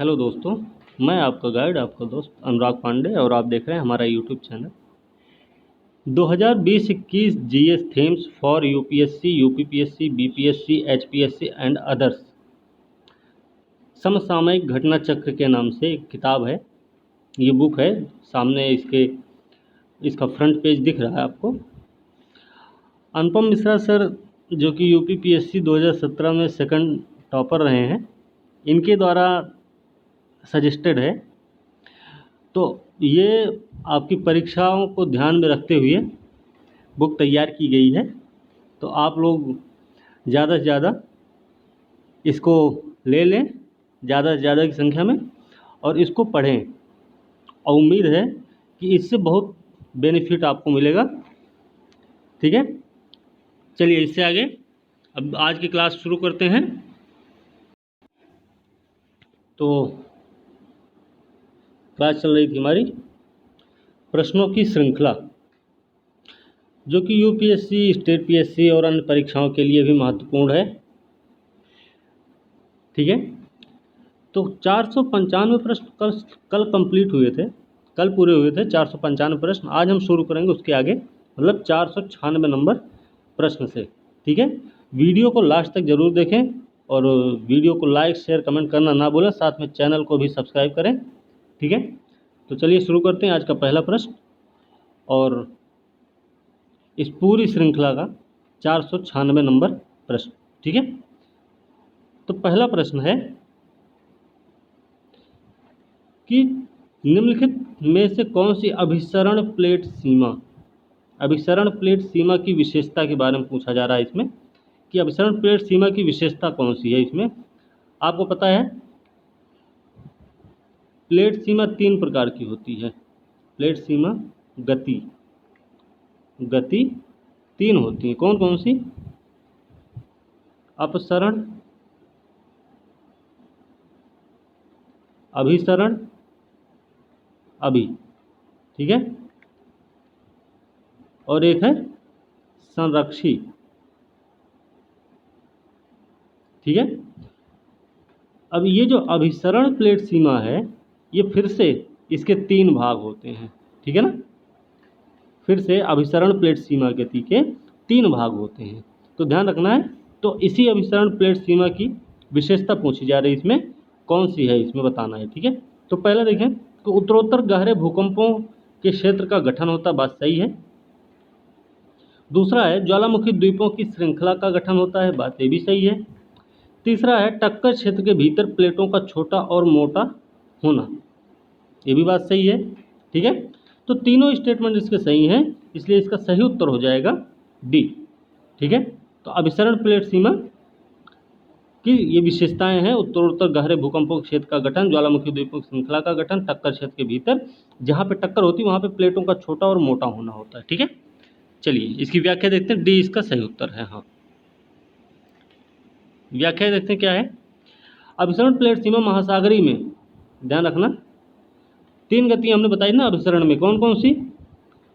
Hello दोस्तों, मैं आपका गाइड, आपका दोस्त अनुराग पांडे और आप देख रहे हैं हमारा YouTube channel. 2020-21 GS themes for UPSC, UPPSC, BPSC, HPSC and others. समसामयिक घटना चक्र के नाम से एक किताब है। ये बुक है, सामने इसका फ्रंट पेज दिख रहा है आपको। अनुपम मिश्रा सर, जो कि यूपीपीएससी 2017 में सेकंड टॉपर रहे हैं, इनके द्वारा सजेस्टेड है। तो ये आपकी परीक्षाओं को ध्यान में रखते हुए बुक तैयार की गई है। तो आप लोग ज़्यादा से ज़्यादा इसको ले लें, ज़्यादा से ज़्यादा की संख्या में, और इसको पढ़ें। और उम्मीद है कि इससे बहुत बेनिफिट आपको मिलेगा। ठीक है, चलिए इससे आगे अब आज की क्लास शुरू करते हैं। तो क्लास चल रही थी हमारी प्रश्नों की श्रृंखला, जो कि यूपीएससी, स्टेट पीएससी और अन्य परीक्षाओं के लिए भी महत्वपूर्ण है। ठीक है, तो 495 प्रश्न कल कंप्लीट हुए थे, कल पूरे हुए थे 495 प्रश्न। आज हम शुरू करेंगे उसके आगे, मतलब 496 नंबर प्रश्न से। ठीक है, वीडियो को लास्ट तक ज़रूर देखें और वीडियो को लाइक, शेयर, कमेंट करना ना भूलें। साथ में चैनल को भी सब्सक्राइब करें। ठीक है, तो चलिए शुरू करते हैं आज का पहला प्रश्न और इस पूरी श्रृंखला का 496 नंबर प्रश्न। ठीक है, तो पहला प्रश्न है कि निम्नलिखित में से कौन सी अभिसरण प्लेट सीमा की विशेषता के बारे में पूछा जा रहा है इसमें, कि अभिसरण प्लेट सीमा की विशेषता कौन सी है। इसमें आपको पता है प्लेट सीमा 3 प्रकार की होती है। प्लेट सीमा गति 3 होती है। कौन कौन सी? अपसरण, अभिसरण, अभी। ठीक है, और एक है संरक्षी। ठीक है, अब ये जो अभिसरण प्लेट सीमा है, ये फिर से इसके 3 भाग होते हैं। ठीक है ना, फिर से अभिसरण प्लेट सीमा गति के 3 भाग होते हैं, तो ध्यान रखना है। तो इसी अभिसरण प्लेट सीमा की विशेषता पूछी जा रही है, इसमें कौन सी है, इसमें बताना है। ठीक है, तो पहला देखें तो उत्तरोत्तर गहरे भूकंपों के क्षेत्र का गठन होता, बात सही है। दूसरा है ज्वालामुखी द्वीपों की श्रृंखला का गठन होता है, बात ये भी सही है। तीसरा है टक्कर क्षेत्र के भीतर प्लेटों का छोटा और मोटा होना, ये भी बात सही है। ठीक है, तो तीनों स्टेटमेंट इसके सही हैं, इसलिए इसका सही उत्तर हो जाएगा डी। ठीक है, तो अभिसरण प्लेट सीमा की ये विशेषताएं हैं: उत्तरोत्तर गहरे भूकंपों क्षेत्र का गठन, ज्वालामुखी द्वीपों की श्रृंखला का गठन, टक्कर क्षेत्र के भीतर जहाँ पे टक्कर होती है वहाँ पे प्लेटों का छोटा और मोटा होना होता है। ठीक है, चलिए इसकी व्याख्या देखते हैं। डी इसका सही उत्तर है। हाँ, व्याख्या देखते हैं क्या है। अभिसरण प्लेट सीमा महासागरी में, ध्यान रखना, 3 गतियां हमने बताई ना अभिसरण में, कौन कौन सी?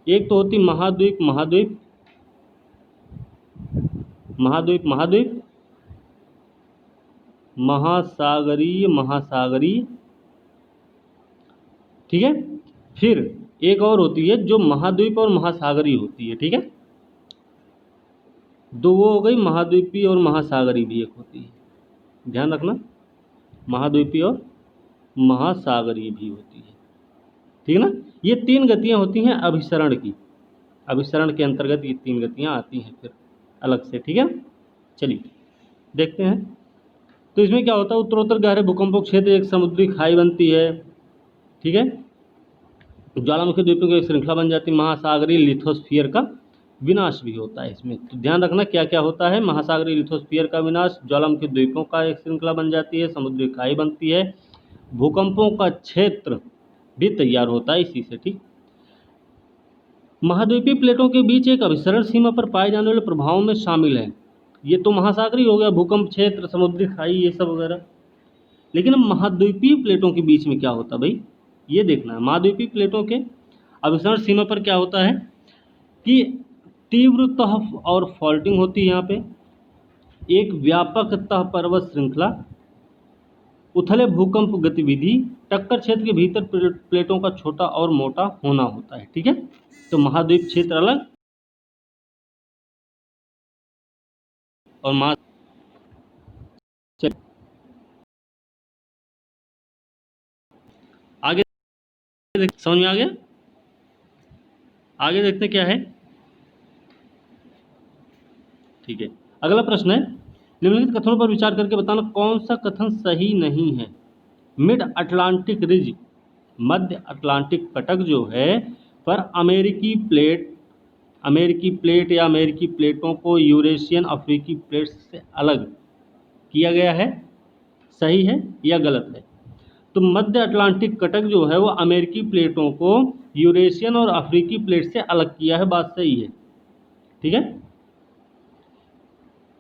एक तो होती महाद्वीप महाद्वीप, महाद्वीप महाद्वीप, महासागरीय महासागरीय। ठीक है, फिर एक और होती है जो महाद्वीप और महासागरीय होती है। ठीक है, दो वो हो गई, महाद्वीपीय और महासागरीय भी एक होती है, ध्यान रखना, महाद्वीपीय और महासागरीय भी होती है। ठीक है ना, ये 3 गतियां होती हैं अभिसरण की। अभिसरण के अंतर्गत ये 3 गतियां आती हैं फिर अलग से। ठीक है, चलिए देखते हैं। तो इसमें क्या होता है, उत्तरोत्तर गहरे भूकंपों क्षेत्र एक समुद्री खाई बनती है। ठीक है, ज्वालामुखी द्वीपों की एक श्रृंखला बन जाती है, महासागरीय लिथोस्फीयर का विनाश भी होता है इसमें। तो ध्यान रखना क्या क्या होता है: महासागरीय लिथोस्फीयर का विनाश, ज्वालामुखी द्वीपों का एक श्रृंखला बन जाती है, समुद्री खाई बनती है, भूकंपों का क्षेत्र भी तैयार होता है इसी से। ठीक, महाद्वीपीय प्लेटों के बीच एक अभिसरण सीमा पर पाए जाने वाले प्रभावों में शामिल है। ये तो महासागरीय हो गया, भूकंप क्षेत्र, समुद्री खाई, ये सब वगैरह। लेकिन महाद्वीपीय प्लेटों के बीच में क्या होता भाई, ये देखना है। महाद्वीपीय प्लेटों के अभिसरण सीमा पर क्या होता है कि तीव्र तह और फॉल्टिंग होती है। यहाँ पे एक व्यापक तह पर्वत श्रृंखला उथले भूकंप गतिविधि टक्कर क्षेत्र के भीतर प्लेटों का छोटा और मोटा होना होता है। ठीक है, तो महाद्वीप क्षेत्र अलग और आगे समझ में आ गया? आगे देखते क्या है। ठीक है, अगला प्रश्न है, निम्नलिखित कथनों पर विचार करके बताना कौन सा कथन सही नहीं है। मिड अटलांटिक रिज, मध्य अटलांटिक कटक जो है पर अमेरिकी प्लेट या अमेरिकी प्लेटों को यूरेशियन अफ्रीकी प्लेट से अलग किया गया है, सही है या गलत है? तो मध्य अटलांटिक कटक जो है वो अमेरिकी प्लेटों को यूरेशियन और अफ्रीकी प्लेट से अलग किया है, बात सही है। ठीक है,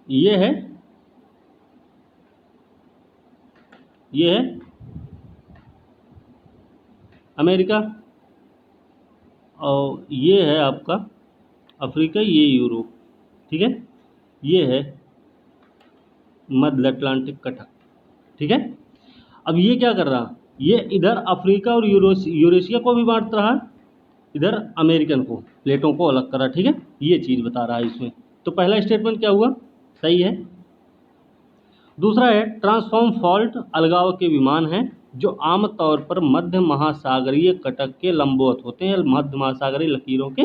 ये है अमेरिका और ये है आपका अफ्रीका, ये यूरोप। ठीक है, ये है मध्य अटलांटिक कटक। ठीक है, अब ये क्या कर रहा, ये इधर अफ्रीका और यूरेशिया को भी बांट रहा है, इधर अमेरिकन को प्लेटों को अलग करा। ठीक है, ये चीज़ बता रहा है इसमें। तो पहला स्टेटमेंट क्या हुआ, सही है। दूसरा है, ट्रांसफॉर्म फॉल्ट अलगाव के विमान हैं जो आमतौर पर मध्य महासागरीय कटक के लंबवत होते हैं, मध्य महासागरीय लकीरों के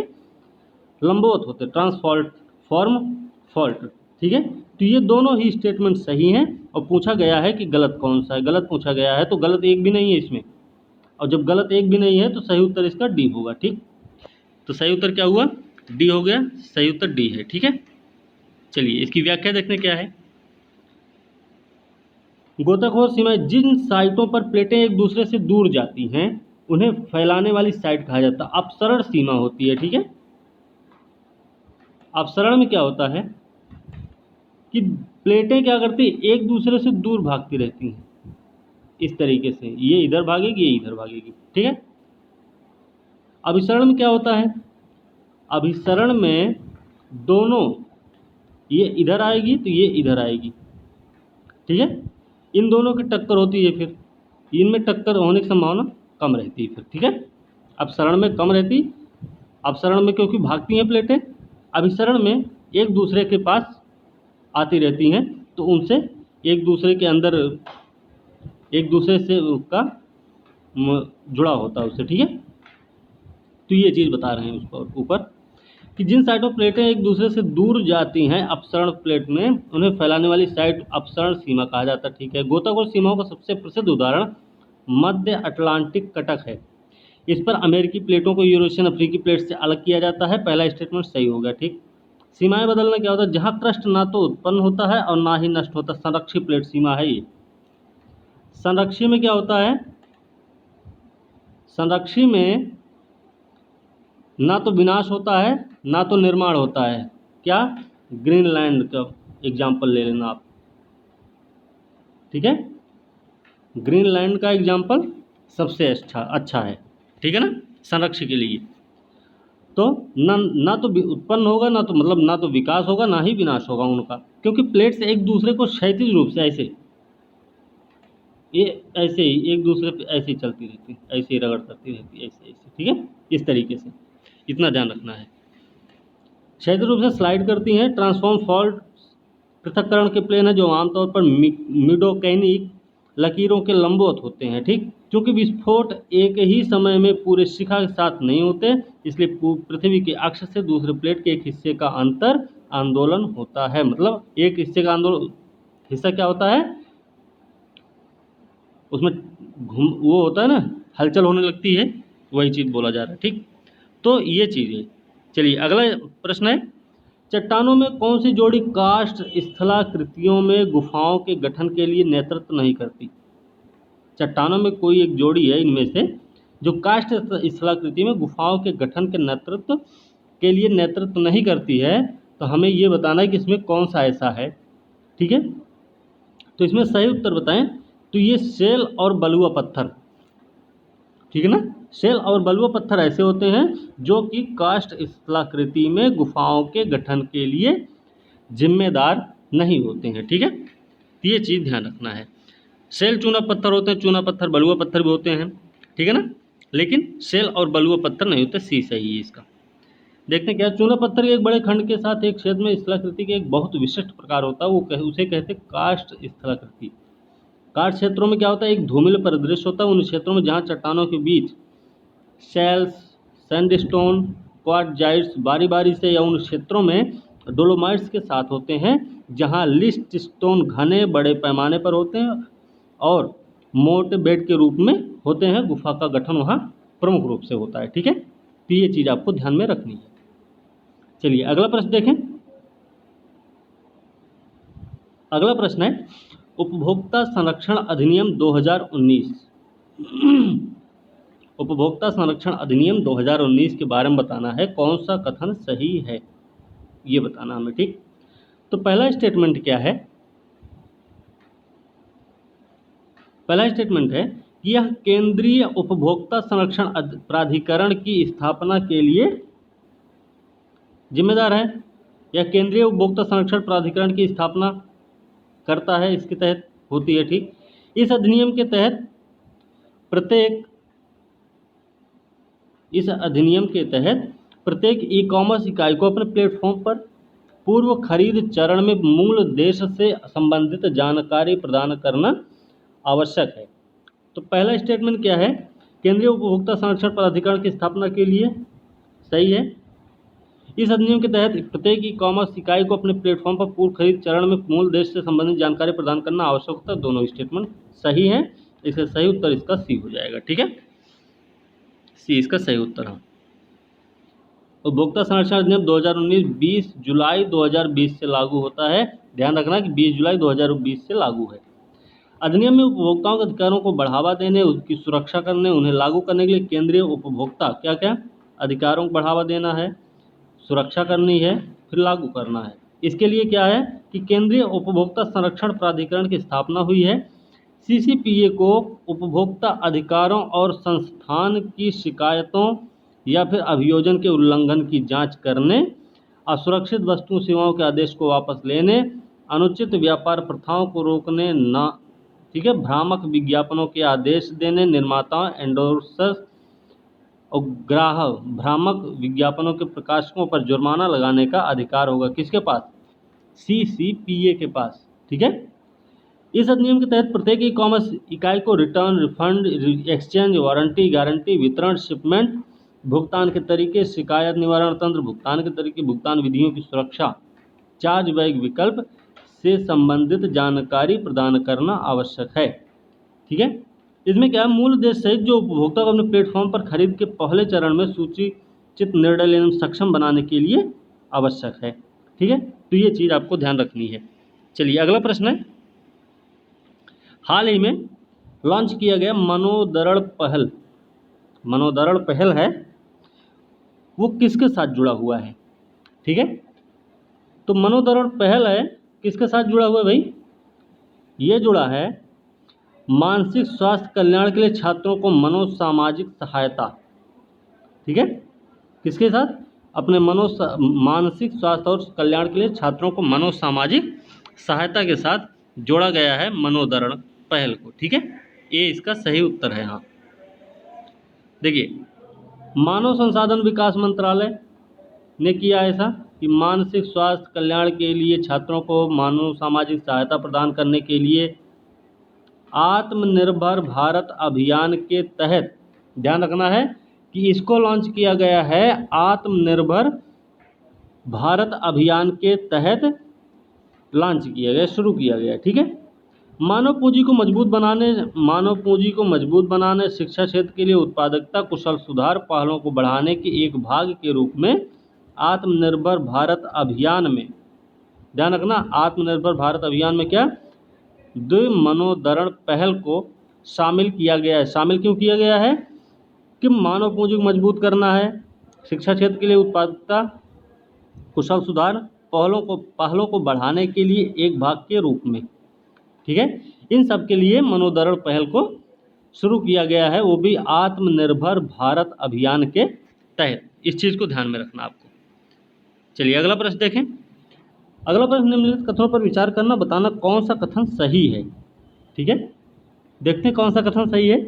लंबवत होते हैं, ट्रांसफॉर्म फॉल्ट। ठीक है, तो ये दोनों ही स्टेटमेंट सही हैं और पूछा गया है कि गलत कौन सा है। गलत पूछा गया है तो गलत एक भी नहीं है इसमें, और जब गलत एक भी नहीं है तो सही उत्तर इसका डी होगा। ठीक, तो सही उत्तर क्या हुआ, डी हो गया, सही उत्तर डी है। ठीक है, चलिए इसकी व्याख्या देखने क्या है। गोताखोर सीमाएं, जिन साइटों पर प्लेटें एक दूसरे से दूर जाती हैं उन्हें फैलाने वाली साइट कहा जाता है। अपसरण सीमा होती है। ठीक है, अपसरण में क्या होता है कि प्लेटें क्या करती है, एक दूसरे से दूर भागती रहती हैं, इस तरीके से, ये इधर भागेगी, ये इधर भागेगी। ठीक है, अभिसरण में क्या होता है, अभिसरण में दोनों, ये इधर आएगी तो ये इधर आएगी। ठीक है, इन दोनों की टक्कर होती है, फिर इनमें टक्कर होने की संभावना कम रहती है फिर। ठीक है, अपसरण में कम रहती, अपसरण में क्योंकि भागती हैं प्लेटें, अभिसरण में एक दूसरे के पास आती रहती हैं, तो उनसे एक दूसरे के अंदर एक दूसरे से उसका जुड़ा होता है उससे। ठीक है, तो ये चीज़ बता रहे हैं उसको ऊपर कि जिन साइटों प्लेटें एक दूसरे से दूर जाती हैं अपसरण प्लेट में, उन्हें फैलाने वाली साइट अपसरण सीमा कहा जाता है। ठीक है, गोताखोर सीमाओं का सबसे प्रसिद्ध उदाहरण मध्य अटलांटिक कटक है। इस पर अमेरिकी प्लेटों को यूरेशियन अफ्रीकी प्लेट से अलग किया जाता है। पहला स्टेटमेंट सही हो गया। ठीक, सीमाएं बदलना क्या होता है, जहाँ क्रस्ट ना तो उत्पन्न होता है और ना ही नष्ट होता, संरक्षी प्लेट सीमा है ये। संरक्षी में क्या होता है, संरक्षी में ना तो विनाश होता है ना तो निर्माण होता है। क्या, ग्रीनलैंड का एग्जाम्पल ले लेना आप। ठीक है, ग्रीनलैंड का एग्जाम्पल सबसे अच्छा है। ठीक है ना, संरक्षी के लिए। तो ना तो उत्पन्न होगा, ना तो मतलब ना तो विकास होगा ना ही विनाश होगा उनका, क्योंकि प्लेट्स एक दूसरे को क्षैतिज रूप से ऐसे, ये ऐसे ही एक दूसरे पे ऐसे ही चलती रहती, ऐसे ही रगड़ करती रहती, ऐसे ऐसे। ठीक है, इस तरीके से, इतना ध्यान रखना है। क्षैतिज रूप से स्लाइड करती हैं। ट्रांसफॉर्म फॉल्ट पृथक्करण के प्लेन है जो आमतौर पर मिडोकैनिक लकीरों के लंबवत होते हैं। ठीक, क्योंकि विस्फोट एक ही समय में पूरे शिखा के साथ नहीं होते, इसलिए पृथ्वी के अक्ष से दूसरे प्लेट के एक हिस्से का अंतर आंदोलन होता है। मतलब एक हिस्से का आंदोलन, हिस्सा क्या होता है, उसमें वो होता है ना, हलचल होने लगती है, वही चीज़ बोला जा रहा है। ठीक, तो ये चीज़ है। चलिए अगला प्रश्न है, चट्टानों में कौन सी जोड़ी कास्ट स्थलाकृतियों में गुफाओं के गठन के लिए नेतृत्व नहीं करती। चट्टानों में कोई एक जोड़ी है इनमें से जो कास्ट स्थलाकृति में गुफाओं के गठन के नेतृत्व के लिए नेतृत्व नहीं करती है, तो हमें ये बताना है कि इसमें कौन सा ऐसा है। ठीक है, तो इसमें सही उत्तर बताएं। तो ये शेल और बलुआ पत्थर, ठीक है ना, शेल और बलुआ पत्थर ऐसे होते हैं जो कि कास्ट स्थलाकृति में गुफाओं के गठन के लिए जिम्मेदार नहीं होते हैं। ठीक है, तो ये चीज़ ध्यान रखना है। सेल चूना पत्थर होते हैं, चूना पत्थर बलुआ पत्थर भी होते हैं, ठीक है ना, लेकिन सेल और बलुआ पत्थर नहीं होते। सी सही है इसका। देखते हैं क्या, चूना पत्थर के एक बड़े खंड के साथ एक क्षेत्र में स्थलाकृति के एक बहुत विशिष्ट प्रकार होता है, उसे कहते हैं कास्ट स्थलाकृति। कास्ट क्षेत्रों में क्या होता है, एक धूमिल परिदृश्य होता है उन क्षेत्रों में जहाँ चट्टानों के बीच शेल्स, सैंडस्टोन, क्वार्टजाइट्स बारी बारी से, या उन क्षेत्रों में डोलोमाइट्स के साथ होते हैं जहाँ लिस्ट स्टोन घने बड़े पैमाने पर होते हैं और मोटे बेड के रूप में होते हैं। गुफा का गठन वहाँ प्रमुख रूप से होता है, ठीक है। तो ये चीज़ आपको ध्यान में रखनी है। चलिए अगला प्रश्न देखें। अगला प्रश्न है उपभोक्ता संरक्षण अधिनियम 2019। उपभोक्ता संरक्षण अधिनियम 2019 के बारे में बताना है, कौन सा कथन सही है ये बताना हमें, ठीक। तो पहला स्टेटमेंट क्या है, पहला स्टेटमेंट है कि यह केंद्रीय उपभोक्ता संरक्षण प्राधिकरण की स्थापना के लिए जिम्मेदार है, या केंद्रीय उपभोक्ता संरक्षण प्राधिकरण की स्थापना करता है, इसके तहत होती है, ठीक। इस अधिनियम के तहत प्रत्येक ई कॉमर्स इकाई को अपने प्लेटफॉर्म पर पूर्व खरीद चरण में मूल देश से संबंधित जानकारी प्रदान करना आवश्यक है। तो पहला स्टेटमेंट क्या है, केंद्रीय उपभोक्ता संरक्षण प्राधिकरण की स्थापना के लिए सही है। इस अधिनियम के तहत प्रत्येक ई कॉमर्स इकाई को अपने प्लेटफॉर्म पर पूर्व खरीद चरण में मूल देश से संबंधित जानकारी प्रदान करना आवश्यक होता है। दोनों स्टेटमेंट सही है, इसका सही उत्तर इसका सी हो जाएगा, ठीक है। सी इसका सही उत्तर है। उपभोक्ता संरक्षण अधिनियम 2019 20 जुलाई 2020 से लागू होता है। ध्यान रखना कि 20 जुलाई 2020 से लागू है। अधिनियम में उपभोक्ताओं के अधिकारों को बढ़ावा देने, उसकी सुरक्षा करने, उन्हें लागू करने के लिए केंद्रीय उपभोक्ता क्या क्या अधिकारों को बढ़ावा देना है, सुरक्षा करनी है, फिर लागू करना है। इसके लिए क्या है कि केंद्रीय उपभोक्ता संरक्षण प्राधिकरण की स्थापना हुई है। सीसीपीए को उपभोक्ता अधिकारों और संस्थान की शिकायतों या फिर अभियोजन के उल्लंघन की जांच करने, असुरक्षित वस्तु सेवाओं के आदेश को वापस लेने, अनुचित व्यापार प्रथाओं को रोकने, ना ठीक है, भ्रामक विज्ञापनों के आदेश देने, निर्माताओं, एंडोर्सर्स और ग्राहक भ्रामक विज्ञापनों के प्रकाशकों पर जुर्माना लगाने का अधिकार होगा। किसके पास, सीसीपीए के पास, ठीक है। इस अधिनियम के तहत प्रत्येक ई कॉमर्स इकाई को return, refund, exchange, warranty, guarantee, वितरण, शिपमेंट, भुगतान के तरीके, शिकायत निवारण तंत्र, भुगतान के तरीके, भुगतान विधियों की सुरक्षा, चार्ज बैक विकल्प से संबंधित जानकारी प्रदान करना आवश्यक है, ठीक है। इसमें क्या है, मूल देश सहित जो उपभोक्ता को अपने प्लेटफॉर्म पर खरीद के पहले चरण में सूचित निर्णय लेने में सक्षम बनाने के लिए आवश्यक है, ठीक है। तो ये चीज़ आपको ध्यान रखनी है। चलिए अगला प्रश्न है, हाल ही में लॉन्च किया गया मनोदरण पहल है, वो किसके साथ जुड़ा हुआ है, ठीक है। तो मनोदरण पहल है, किसके साथ जुड़ा हुआ है भाई, ये जुड़ा है मानसिक स्वास्थ्य कल्याण के लिए छात्रों को मनोसामाजिक सहायता, ठीक है। किसके साथ, अपने मानसिक स्वास्थ्य और कल्याण के लिए छात्रों को मनोसामाजिक सहायता के साथ जोड़ा गया है मनोदरण पहल को, ठीक है। ये इसका सही उत्तर है। हाँ देखिए, मानव संसाधन विकास मंत्रालय ने किया ऐसा कि मानसिक स्वास्थ्य कल्याण के लिए छात्रों को मानव सामाजिक सहायता प्रदान करने के लिए आत्मनिर्भर भारत अभियान के तहत, ध्यान रखना है कि इसको लॉन्च किया गया है आत्मनिर्भर भारत अभियान के तहत लॉन्च किया गया, शुरू किया गया, ठीक है। मानव पूंजी को मजबूत बनाने, शिक्षा क्षेत्र के लिए उत्पादकता, कुशल सुधार पहलों को बढ़ाने के एक भाग के रूप में आत्मनिर्भर भारत अभियान में, ध्यान रखना, आत्मनिर्भर भारत अभियान में क्या, द्वि मनोदरण पहल को शामिल किया गया है। शामिल क्यों किया गया है कि मानव पूंजी को मजबूत करना है, शिक्षा क्षेत्र के लिए उत्पादकता, कुशल सुधार पहलों को बढ़ाने के लिए एक भाग के रूप में, ठीक है। इन सब के लिए मनोदरण पहल को शुरू किया गया है, वो भी आत्मनिर्भर भारत अभियान के तहत। इस चीज़ को ध्यान में रखना आपको। चलिए अगला प्रश्न देखें। अगला प्रश्न, निम्नलिखित कथनों पर विचार करना, बताना कौन सा कथन सही है, ठीक है। देखते हैं कौन सा कथन सही है।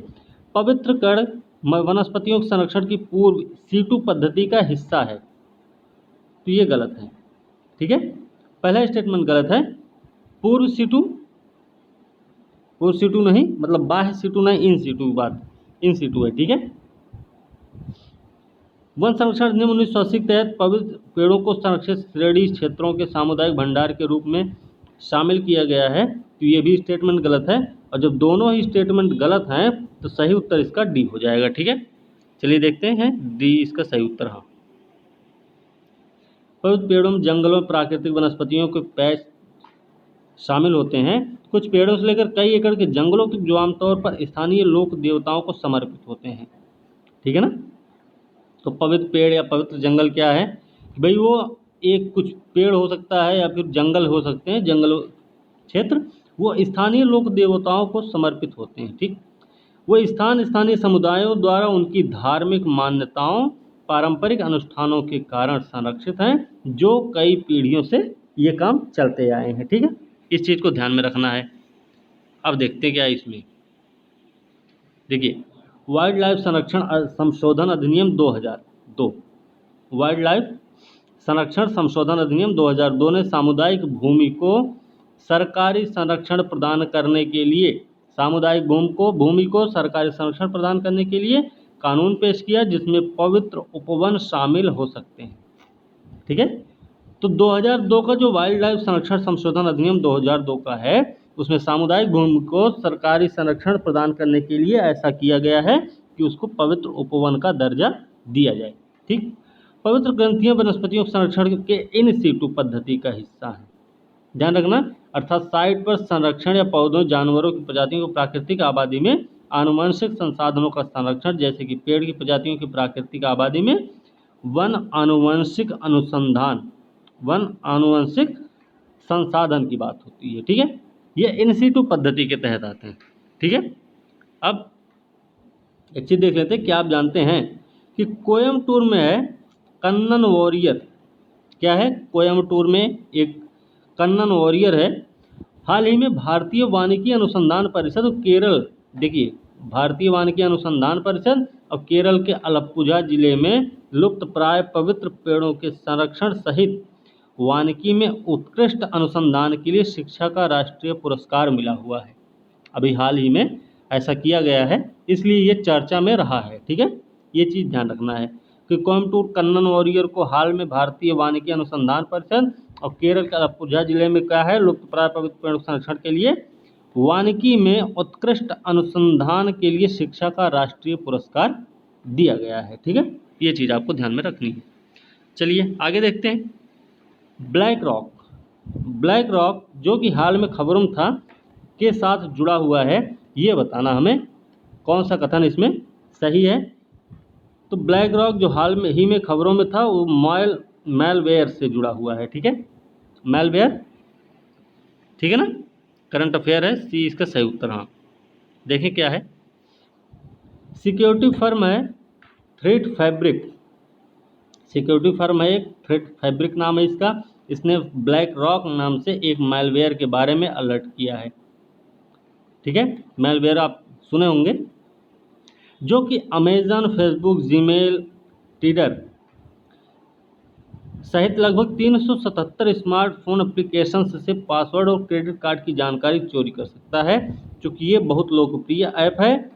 पवित्र कण वनस्पतियों के संरक्षण की पूर्व सीटू पद्धति का हिस्सा है, तो ये गलत है। ठीक है, पहला स्टेटमेंट गलत है। पूर्व सीटू, पूर्व सीटू नहीं, मतलब बाह्य सीटू नहीं, इन सीटू की बात, इन सीटू है। ठीक है, वन संरक्षण अधिनियम 1980 के तहत पवित्र पेड़ों को संरक्षित श्रेणी क्षेत्रों के सामुदायिक भंडार के रूप में शामिल किया गया है, तो ये भी स्टेटमेंट गलत है। और जब दोनों ही स्टेटमेंट गलत हैं तो सही उत्तर इसका डी हो जाएगा। ठीक है, चलिए देखते हैं डी इसका सही उत्तर। हाँ, पवित्र पेड़ों में जंगलों में प्राकृतिक वनस्पतियों के पैच शामिल होते हैं। कुछ पेड़ों से लेकर कई एकड़ के जंगलों के जो आमतौर पर स्थानीय लोक देवताओं को समर्पित होते हैं। ठीक है ना, तो पवित्र पेड़ या पवित्र जंगल क्या है कि भाई वो एक कुछ पेड़ हो सकता है या फिर जंगल हो सकते हैं, जंगल क्षेत्र, वो स्थानीय लोक देवताओं को समर्पित होते हैं। ठीक, वो स्थान स्थानीय समुदायों द्वारा उनकी धार्मिक मान्यताओं पारंपरिक अनुष्ठानों के कारण संरक्षित हैं, जो कई पीढ़ियों से ये काम चलते आए हैं। ठीक है, इस चीज़ को ध्यान में रखना है। अब देखते हैं क्या है इसमें। देखिए, वाइल्ड लाइफ संरक्षण संशोधन अधिनियम 2002, वाइल्ड लाइफ संरक्षण संशोधन अधिनियम 2002 ने सामुदायिक भूमि को सरकारी संरक्षण प्रदान करने के लिए, सामुदायिक भूमि को सरकारी संरक्षण प्रदान करने के लिए कानून पेश किया, जिसमें पवित्र उपवन शामिल हो सकते हैं। ठीक है, तो 2002 का जो वाइल्ड लाइफ संरक्षण संशोधन अधिनियम 2002 का है, उसमें सामुदायिक भूमि को सरकारी संरक्षण प्रदान करने के लिए ऐसा किया गया है कि उसको पवित्र उपवन का दर्जा दिया जाए। ठीक, पवित्र ग्रंथियां वनस्पतियों के संरक्षण के इन सीटू पद्धति का हिस्सा है। ध्यान रखना, अर्थात साइट पर संरक्षण या पौधों जानवरों की प्रजातियों को प्राकृतिक आबादी में आनुवंशिक संसाधनों का संरक्षण, जैसे कि पेड़ की प्रजातियों की प्राकृतिक आबादी में वन आनुवंशिक अनुसंधान, वन आनुवंशिक संसाधन की बात होती है। ठीक है, ये इन सीटू पद्धति के तहत आते हैं। ठीक है, अब एक चीज़ देख लेते हैं, क्या आप जानते हैं कि कोयम्बटूर में है कन्नन वॉरियर। क्या है, कोयम्बटूर में एक कन्नन वॉरियर है। हाल ही में भारतीय वानिकी अनुसंधान परिषद और केरल, देखिए भारतीय वानिकी अनुसंधान परिषद और केरल के अलप्पुझा जिले में लुप्त प्राय पवित्र पेड़ों के संरक्षण सहित वानिकी में उत्कृष्ट अनुसंधान के लिए शिक्षा का राष्ट्रीय पुरस्कार मिला हुआ है। अभी हाल ही में ऐसा किया गया है, इसलिए ये चर्चा में रहा है। ठीक है, ये चीज़ ध्यान रखना है कि कोयम्बटूर कन्नन वॉरियर को हाल में भारतीय वानिकी अनुसंधान परिषद और केरल के अलप्पुझा जिले में क्या है, लुप्त प्राय पवित्र पेड़ों के संरक्षण के लिए वानिकी में उत्कृष्ट अनुसंधान के लिए शिक्षा का राष्ट्रीय पुरस्कार दिया गया है। ठीक है, ये चीज़ आपको ध्यान में रखनी है। चलिए आगे देखते हैं। ब्लैक रॉक, ब्लैक रॉक जो कि हाल में खबरों में था के साथ जुड़ा हुआ है, ये बताना हमें कौन सा कथन इसमें सही है। तो ब्लैक रॉक जो हाल में ही में खबरों में था, वो मैलवेयर से जुड़ा हुआ है। ठीक है, मैलवेयर, ठीक है ना, करंट अफेयर है, सी इसका सही उत्तर। हाँ, देखें क्या है। सिक्योरिटी फर्म है थ्रेट फैब्रिक, सिक्योरिटी फर्म है एक, थ्रेट फैब्रिक नाम है इसका। इसने ब्लैक रॉक नाम से एक मैलवेयर के बारे में अलर्ट किया है। ठीक है, मैलवेयर आप सुने होंगे, जो कि अमेजन, फेसबुक, जीमेल, ट्विटर सहित लगभग 377 स्मार्टफोन एप्लीकेशन से पासवर्ड और क्रेडिट कार्ड की जानकारी चोरी कर सकता है। चूँकि ये बहुत लोकप्रिय ऐप है,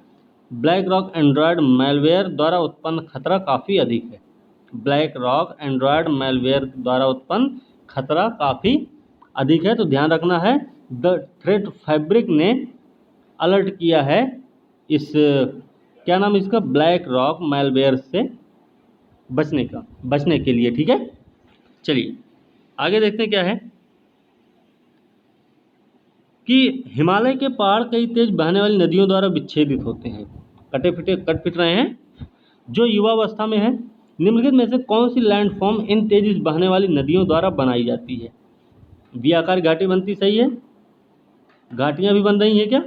ब्लैक रॉक एंड्रॉयड मैलवेयर द्वारा उत्पन्न खतरा काफ़ी अधिक है। ब्लैक रॉक एंड्रॉयड मैलवेयर द्वारा उत्पन्न खतरा काफ़ी अधिक है, तो ध्यान रखना है। द थ्रेट फैब्रिक ने अलर्ट किया है इस, क्या नाम इसका, ब्लैक रॉक मैलवेयर से बचने के लिए। ठीक है, चलिए आगे देखते हैं क्या है कि हिमालय के पहाड़ कई तेज बहने वाली नदियों द्वारा विच्छेदित होते हैं, कट पिट रहे हैं, जो युवावस्था में है। निम्नलिखित में से कौन सी लैंडफॉर्म इन तेजी से बहने वाली नदियों द्वारा बनाई जाती है। वी आकार घाटी बनती, सही है, घाटियां भी बन रही हैं क्या।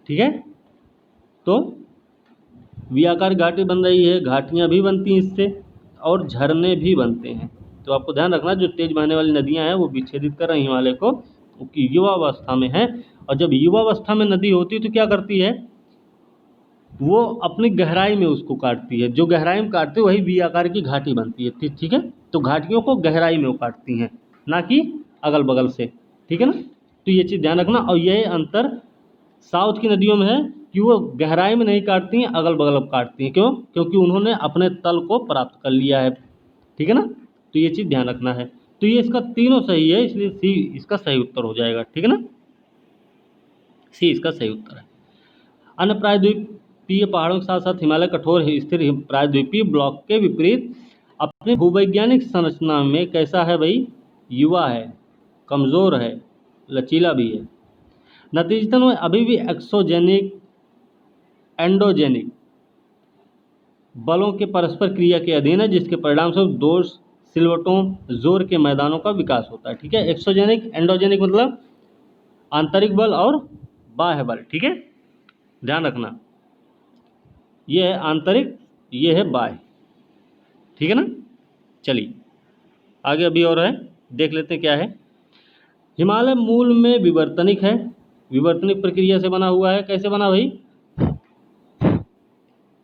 ठीक है, तो वी आकार घाटी बन रही है, घाटियां भी बनती हैं इससे, और झरने भी बनते हैं। तो आपको ध्यान रखना, जो तेज बहने वाली नदियां हैं वो विच्छेदित कर रही हिमालय को, युवावस्था में है। और जब युवावस्था में नदी होती है तो क्या करती है, वो अपनी गहराई में उसको काटती है, जो गहराई में काटती है वही वी आकार की घाटी बनती है। ठीक है, तो घाटियों को गहराई में वो काटती हैं, ना कि अगल बगल से। ठीक है ना, तो ये चीज़ ध्यान रखना। और यह अंतर साउथ की नदियों में है कि वो गहराई में नहीं काटती हैं, अगल बगल काटती हैं। क्यों? क्योंकि उन्होंने अपने तल को प्राप्त कर लिया है। ठीक है ना, तो ये चीज़ ध्यान रखना है। तो ये इसका तीनों सही है, इसलिए सी इसका सही उत्तर हो जाएगा। ठीक है ना, सी इसका सही उत्तर है। अन्य प्रायद्वीपीय पहाड़ों के साथ साथ हिमालय कठोर स्थिर प्रायद्वीपीय ब्लॉक के विपरीत अपनी भूवैज्ञानिक संरचना में कैसा है भाई, युवा है, कमज़ोर है, लचीला भी है। नतीजतन वह अभी भी एक्सोजेनिक एंडोजेनिक बलों के परस्पर क्रिया के अधीन है, जिसके परिणामस्वरूप दो सिलवटों जोर के मैदानों का विकास होता है। ठीक है, एक्सोजेनिक एंडोजेनिक मतलब आंतरिक बल और बाह्य बल। ठीक है, ध्यान रखना, ये है आंतरिक, ये है बाह्य। ठीक है ना, चलिए आगे अभी और है, देख लेते हैं क्या है। हिमालय मूल में विवर्तनिक है, विवर्तनिक प्रक्रिया से बना हुआ है। कैसे बना भाई,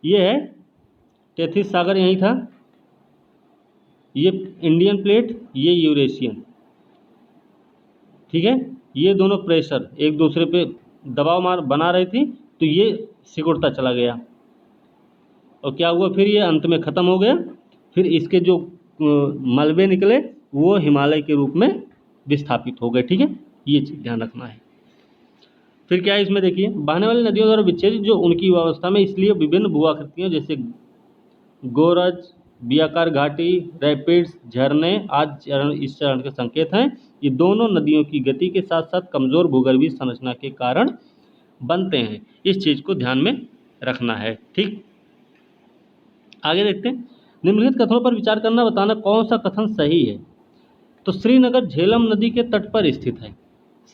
ये है टेथिस सागर यहीं था, ये इंडियन प्लेट, ये यूरेशियन। ठीक है, ये दोनों प्रेशर एक दूसरे पे दबाव मार बना रही थी, तो ये सिकुड़ता चला गया और क्या हुआ, फिर ये अंत में ख़त्म हो गया। फिर इसके जो मलबे निकले वो हिमालय के रूप में विस्थापित हो गए। ठीक है, ये चीज़ ध्यान रखना है। फिर क्या है इसमें देखिए, बहने वाली नदियों द्वारा विच्छेदित जो उनकी युवावस्था में इसलिए विभिन्न भूआकृतियों जैसे गोरज, बियाकार घाटी, रैपिड्स, झरने आदि चरण इस चरण के संकेत हैं। ये दोनों नदियों की गति के साथ साथ कमज़ोर भूगर्भीय संरचना के कारण बनते हैं। इस चीज़ को ध्यान में रखना है। ठीक, आगे देखते हैं। निम्नलिखित कथनों पर विचार करना, बताना कौन सा कथन सही है। तो श्रीनगर झेलम नदी के तट पर स्थित है,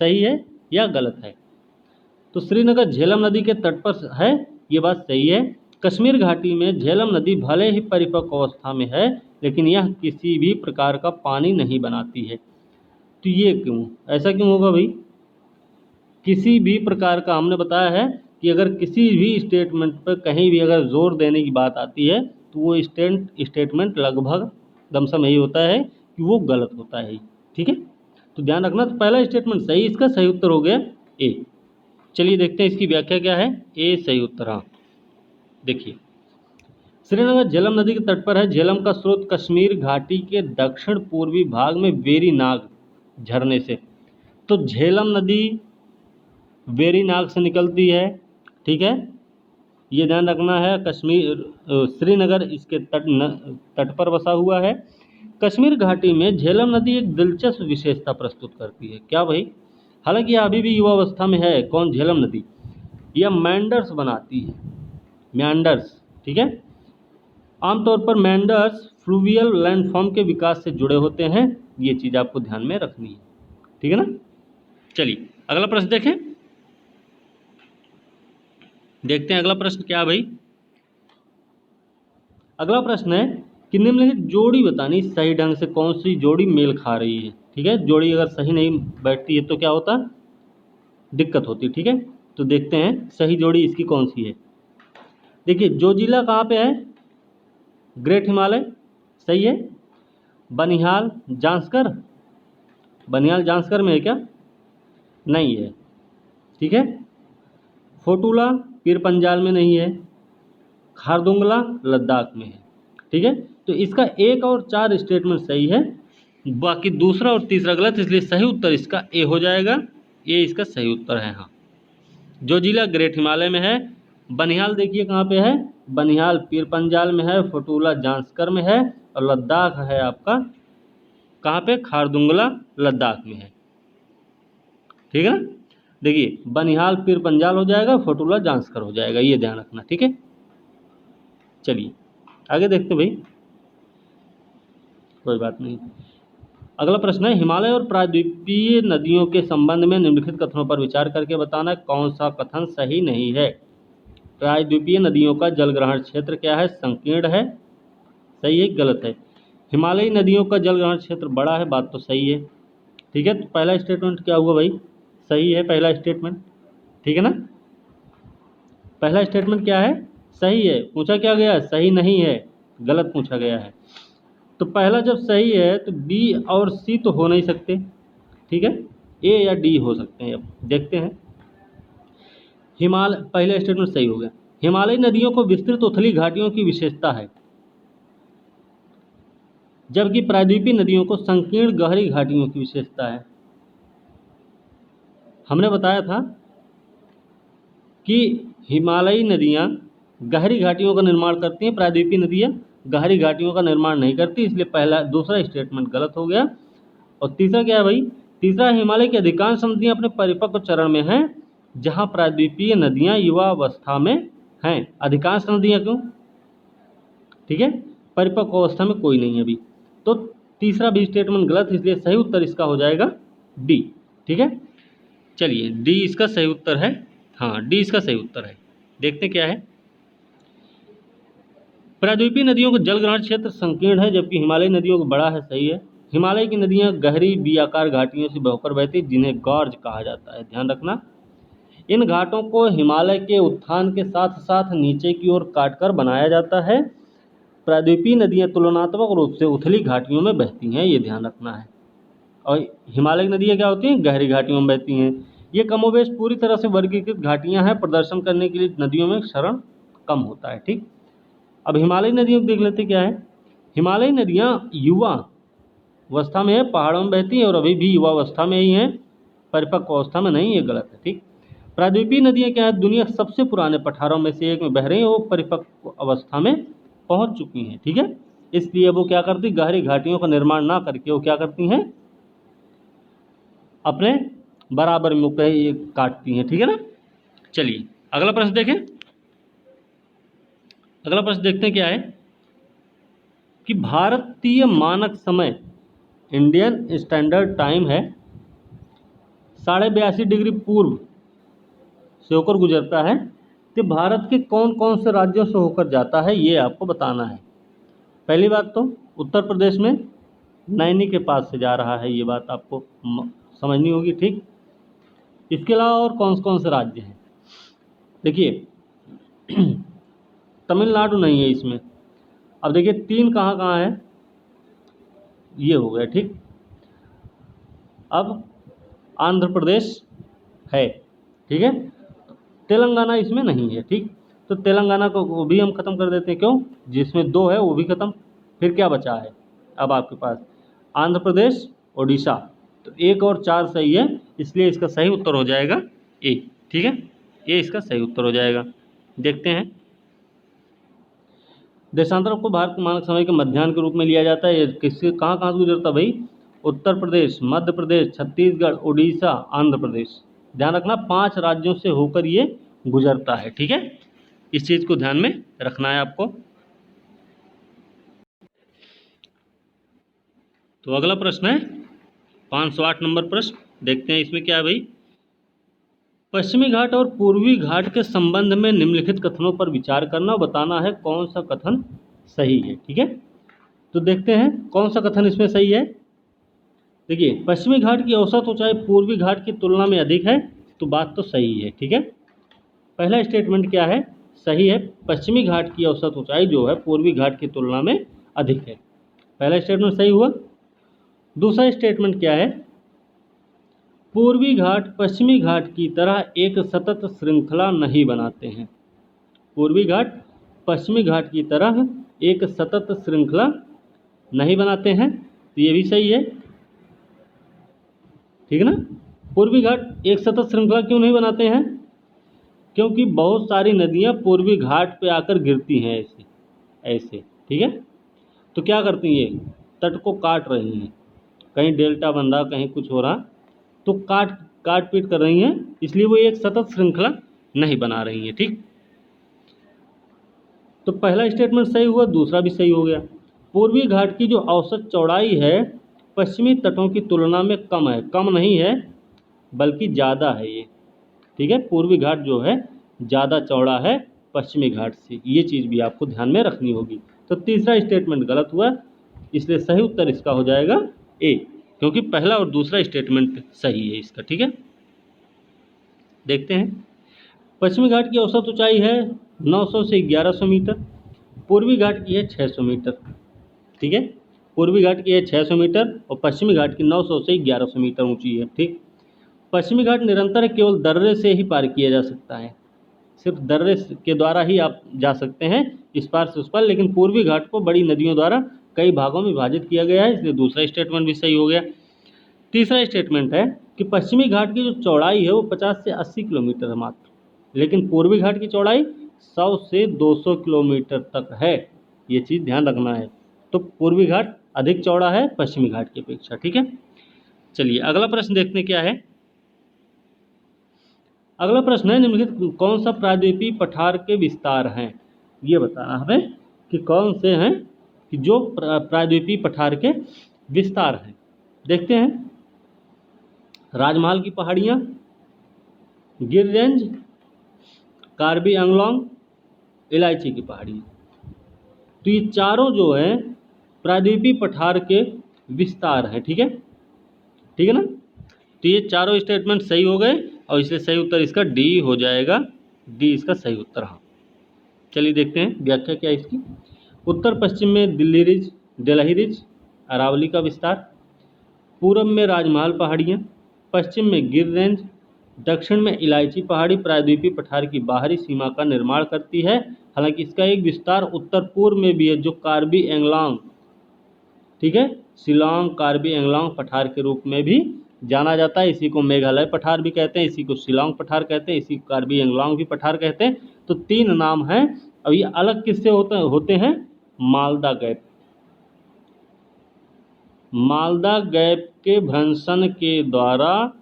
सही है या गलत है? तो श्रीनगर झेलम नदी के तट पर है, ये बात सही है। कश्मीर घाटी में झेलम नदी भले ही परिपक्व अवस्था में है, लेकिन यह किसी भी प्रकार का पानी नहीं बनाती है। तो ये क्यों, ऐसा क्यों होगा भाई? किसी भी प्रकार का, हमने बताया है कि अगर किसी भी स्टेटमेंट पर कहीं भी अगर जोर देने की बात आती है तो वो स्टेटमेंट लगभग दमसम यही होता है कि वो गलत होता है। ठीक है, तो ध्यान रखना। तो पहला स्टेटमेंट सही, इसका सही उत्तर हो गया ए। चलिए देखते हैं इसकी व्याख्या क्या है। ए सही उत्तर। हाँ देखिए, श्रीनगर झेलम नदी के तट पर है। झेलम का स्रोत कश्मीर घाटी के दक्षिण पूर्वी भाग में वेरीनाग झरने से, तो झेलम नदी वेरीनाग से निकलती है। ठीक है, ये ध्यान रखना है। कश्मीर श्रीनगर इसके तट पर बसा हुआ है। कश्मीर घाटी में झेलम नदी एक दिलचस्प विशेषता प्रस्तुत करती है। क्या भाई? हालांकि यह अभी भी युवावस्था में है। कौन? झेलम नदी। यह मैंडर्स बनाती है, मैंडर्स। ठीक है, आमतौर पर मैंडर्स फ्लूवियल लैंडफॉर्म के विकास से जुड़े होते हैं। ये चीज़ आपको ध्यान में रखनी है। ठीक है ना, चलिए अगला प्रश्न देखें। देखते हैं अगला प्रश्न क्या है भाई। अगला प्रश्न है कि निम्नलिखित जोड़ी बतानी, सही ढंग से कौन सी जोड़ी मेल खा रही है। ठीक है, जोड़ी अगर सही नहीं बैठती है तो क्या होता, दिक्कत होती है। ठीक है, तो देखते हैं सही जोड़ी इसकी कौन सी है। देखिए, जोजिला कहाँ पे है? ग्रेट हिमालय, सही है। बनिहाल जांस्कर, बनिहाल जांस्कर में है क्या? नहीं है। ठीक है, फोटूला पीर पंजाल में नहीं है। खारदुंगला लद्दाख में है। ठीक है, तो इसका 1 और 4 स्टेटमेंट सही है, बाकी दूसरा और तीसरा गलत, इसलिए सही उत्तर इसका ए हो जाएगा। ये इसका सही उत्तर है। हाँ, जोजिला ग्रेट हिमालय में है। बनिहाल देखिए कहाँ पे है, बनिहाल पीर पंजाल में है। फोटूला जांस्कर में है। और लद्दाख है आपका कहाँ पे? खारदुंगला लद्दाख में है। ठीक है ना, देखिए बनिहाल पीर पंजाल हो जाएगा, फोटूला जांस्कर हो जाएगा, ये ध्यान रखना। ठीक है, चलिए आगे देखते भाई, कोई बात नहीं। अगला प्रश्न है, हिमालय और प्रायद्वीपीय नदियों के संबंध में निम्नलिखित कथनों पर विचार करके बताना कौन सा कथन सही नहीं है। प्रायद्वीपीय नदियों का जलग्रहण क्षेत्र क्या है? संकीर्ण है, सही है, गलत है। हिमालयी नदियों का जलग्रहण क्षेत्र बड़ा है, बात तो सही है। ठीक है, तो पहला स्टेटमेंट क्या हुआ भाई? सही है पहला स्टेटमेंट, ठीक है ना। पहला स्टेटमेंट क्या है, सही है। पूछा क्या गया, सही नहीं है, गलत पूछा गया है। तो पहला जब सही है तो बी और सी तो हो नहीं सकते, ठीक है, ए या डी हो सकते हैं। अब देखते हैं। हिमालय, पहला स्टेटमेंट सही हो गया। हिमालयी नदियों को विस्तृत उथली घाटियों की विशेषता है, जबकि प्रायद्वीपीय नदियों को संकीर्ण गहरी घाटियों की विशेषता है। हमने बताया था कि हिमालयी नदियाँ गहरी घाटियों का निर्माण करती हैं, प्रायद्वीपीय नदियाँ गहरी घाटियों का निर्माण नहीं करती, इसलिए पहला दूसरा स्टेटमेंट गलत हो गया। और तीसरा क्या है भाई, तीसरा, हिमालय की अधिकांश नदियाँ अपने परिपक्व चरण में हैं, जहाँ प्रायद्वीपीय नदियाँ युवावस्था में हैं। अधिकांश नदियाँ क्यों, ठीक है, परिपक्व अवस्था में कोई नहीं है अभी। तो तीसरा भी स्टेटमेंट गलत, इसलिए सही उत्तर इसका हो जाएगा डी, ठीक है। चलिए डी इसका सही उत्तर है, हाँ डी इसका सही उत्तर है। देखते क्या है। प्रायद्वीपीय नदियों का जलग्रहण क्षेत्र संकीर्ण है, जबकि हिमालयी नदियों का बड़ा है, सही है। हिमालय की नदियां गहरी बियाकार घाटियों से बहकर बहती, जिन्हें गॉर्ज कहा जाता है, ध्यान रखना। इन घाटों को हिमालय के उत्थान के साथ साथ नीचे की ओर काटकर बनाया जाता है। प्रायद्वीपीय नदियां तुलनात्मक रूप से उथली घाटियों में बहती हैं, ये ध्यान रखना है। और हिमालय की नदियाँ क्या होती हैं, गहरी घाटियों में बहती हैं। ये कमोबेश पूरी तरह से वर्गीकृत घाटियाँ हैं, प्रदर्शन करने के लिए नदियों में क्षरण कम होता है, ठीक। अब हिमालयी नदियों को देख लेते क्या है। हिमालयी नदियाँ युवा अवस्था में है, पहाड़ों में बहती हैं और अभी भी युवा अवस्था में ही हैं, परिपक्व अवस्था में नहीं, ये गलत है, ठीक। प्रायद्वीपीय नदियाँ क्या है, दुनिया के सबसे पुराने पठारों में से एक में बह रही हैं, वो परिपक्व अवस्था में पहुँच चुकी हैं, ठीक है। इसलिए वो क्या करती, गहरी घाटियों का निर्माण ना करके वो क्या करती हैं, अपने बराबर में काटती हैं, ठीक है ना। चलिए अगला प्रश्न देखें। अगला प्रश्न देखते हैं क्या है कि भारतीय मानक समय, इंडियन स्टैंडर्ड टाइम है, 82.5 डिग्री पूर्व से होकर गुजरता है। तो भारत के कौन कौन से राज्यों से होकर जाता है, ये आपको बताना है। पहली बात तो उत्तर प्रदेश में नैनी के पास से जा रहा है, ये बात आपको समझनी होगी, ठीक। इसके अलावा और कौन से राज्य हैं, देखिए तमिलनाडु नहीं है इसमें। अब देखिए तीन कहाँ कहाँ है, ये हो गया, ठीक। अब आंध्र प्रदेश है, ठीक है, तेलंगाना इसमें नहीं है, ठीक। तो तेलंगाना को वो भी हम खत्म कर देते हैं, क्यों, जिसमें दो है वो भी खत्म। फिर क्या बचा है अब आपके पास, आंध्र प्रदेश, उड़ीसा। तो एक और चार सही है, इसलिए इसका सही उत्तर हो जाएगा ए, ठीक है, ये इसका सही उत्तर हो जाएगा। देखते हैं। देशांतरण को भारत के मानक समय के मध्याह्न के रूप में लिया जाता है। ये किससे कहाँ कहाँ से गुजरता है भाई, उत्तर प्रदेश, मध्य प्रदेश, छत्तीसगढ़, उड़ीसा, आंध्र प्रदेश। ध्यान रखना 5 राज्यों से होकर ये गुजरता है, ठीक है, इस चीज़ को ध्यान में रखना है आपको। तो अगला प्रश्न है 508 नंबर प्रश्न। देखते हैं इसमें क्या है भाई। पश्चिमी घाट और पूर्वी घाट के संबंध में निम्नलिखित कथनों पर विचार करना, बताना है कौन सा कथन सही है, ठीक है। तो देखते हैं कौन सा कथन इसमें सही है। देखिए पश्चिमी घाट की औसत ऊंचाई पूर्वी घाट की तुलना में अधिक है, तो बात तो सही है, ठीक है। पहला स्टेटमेंट क्या है, सही है, पश्चिमी घाट की औसत ऊंचाई जो है पूर्वी घाट की तुलना में अधिक है, पहला स्टेटमेंट सही हुआ। दूसरा स्टेटमेंट क्या है, पूर्वी घाट पश्चिमी घाट की तरह एक सतत श्रृंखला नहीं बनाते हैं। पूर्वी घाट पश्चिमी घाट की तरह एक सतत श्रृंखला नहीं बनाते हैं, तो ये भी सही है, ठीक है ना। पूर्वी घाट एक सतत श्रृंखला क्यों नहीं बनाते हैं, क्योंकि बहुत सारी नदियाँ पूर्वी घाट पे आकर गिरती हैं ऐसे ऐसे, ठीक है। तो क्या करती हैं, ये तट को काट रही हैं, कहीं डेल्टा बन रहा, कहीं कुछ हो रहा, तो काट पीट कर रही हैं, इसलिए वो एक सतत श्रृंखला नहीं बना रही हैं, ठीक। तो पहला स्टेटमेंट सही हुआ, दूसरा भी सही हो गया। पूर्वी घाट की जो औसत चौड़ाई है पश्चिमी तटों की तुलना में कम है, कम नहीं है बल्कि ज़्यादा है ये, ठीक है। पूर्वी घाट जो है ज़्यादा चौड़ा है पश्चिमी घाट से, ये चीज़ भी आपको ध्यान में रखनी होगी। तो तीसरा स्टेटमेंट गलत हुआ, इसलिए सही उत्तर इसका हो जाएगा ए, क्योंकि पहला और दूसरा स्टेटमेंट सही है इसका, ठीक है। देखते हैं। पश्चिमी घाट की औसत ऊंचाई है 900 से 1100 मीटर, पूर्वी घाट की है 600 मीटर। ठीक है, पूर्वी घाट की है 600 मीटर और पश्चिमी घाट की 900 से 1100 मीटर ऊंची है। ठीक, पश्चिमी घाट निरंतर केवल दर्रे से ही पार किया जा सकता है, सिर्फ दर्रे के द्वारा ही आप जा सकते हैं इस पार से उस पार, लेकिन पूर्वी घाट को बड़ी नदियों द्वारा कई भागों में विभाजित किया गया है, इसलिए दूसरा स्टेटमेंट भी सही हो गया। तीसरा स्टेटमेंट है कि पश्चिमी घाट की जो चौड़ाई है वो 50 से 80 किलोमीटर है मात्र, लेकिन पूर्वी घाट की चौड़ाई 100 से 200 किलोमीटर तक है। ये चीज़ ध्यान रखना है। तो पूर्वी घाट अधिक चौड़ा है पश्चिमी घाट की अपेक्षा। ठीक है, चलिए अगला प्रश्न देखते हैं क्या है। अगला प्रश्न है, निम्नलिखित कौन सा प्रायद्वीपीय पठार के विस्तार हैं। ये बताना हमें कि कौन से हैं कि जो प्रायद्वीपीय पठार के विस्तार हैं। देखते हैं, राजमहल की पहाड़ियाँ, गिर रेंज, कार्बी एंगलोंग, इलायची की पहाड़ी। तो ये चारों जो हैं प्रायद्वीपीय पठार के विस्तार हैं। ठीक है, ठीक है ना। तो ये चारों स्टेटमेंट सही हो गए और इसलिए सही उत्तर इसका डी हो जाएगा। डी इसका सही उत्तर। हाँ, चलिए देखते हैं व्याख्या क्या है इसकी। उत्तर पश्चिम में दिल्ली रिज, डेल्ही रिज, अरावली का विस्तार, पूरब में राजमहल पहाड़ियाँ, पश्चिम में गिर रेंज, दक्षिण में इलायची पहाड़ी प्रायद्वीपीय पठार की बाहरी सीमा का निर्माण करती है। हालांकि इसका एक विस्तार उत्तर पूर्व में भी है जो कार्बी एंगलोंग, ठीक है, शिलोंग कार्बी एंगलोंग पठार के रूप में भी जाना जाता है। इसी को मेघालय पठार भी कहते हैं, इसी को शिलोंग पठार कहते हैं, इसी को कार्बी एंगलोंग भी पठार कहते हैं। तो तीन नाम हैं। अब ये अलग किससे होते हैं? मालदा गैप, मालदा गैप के भ्रंशन के द्वारा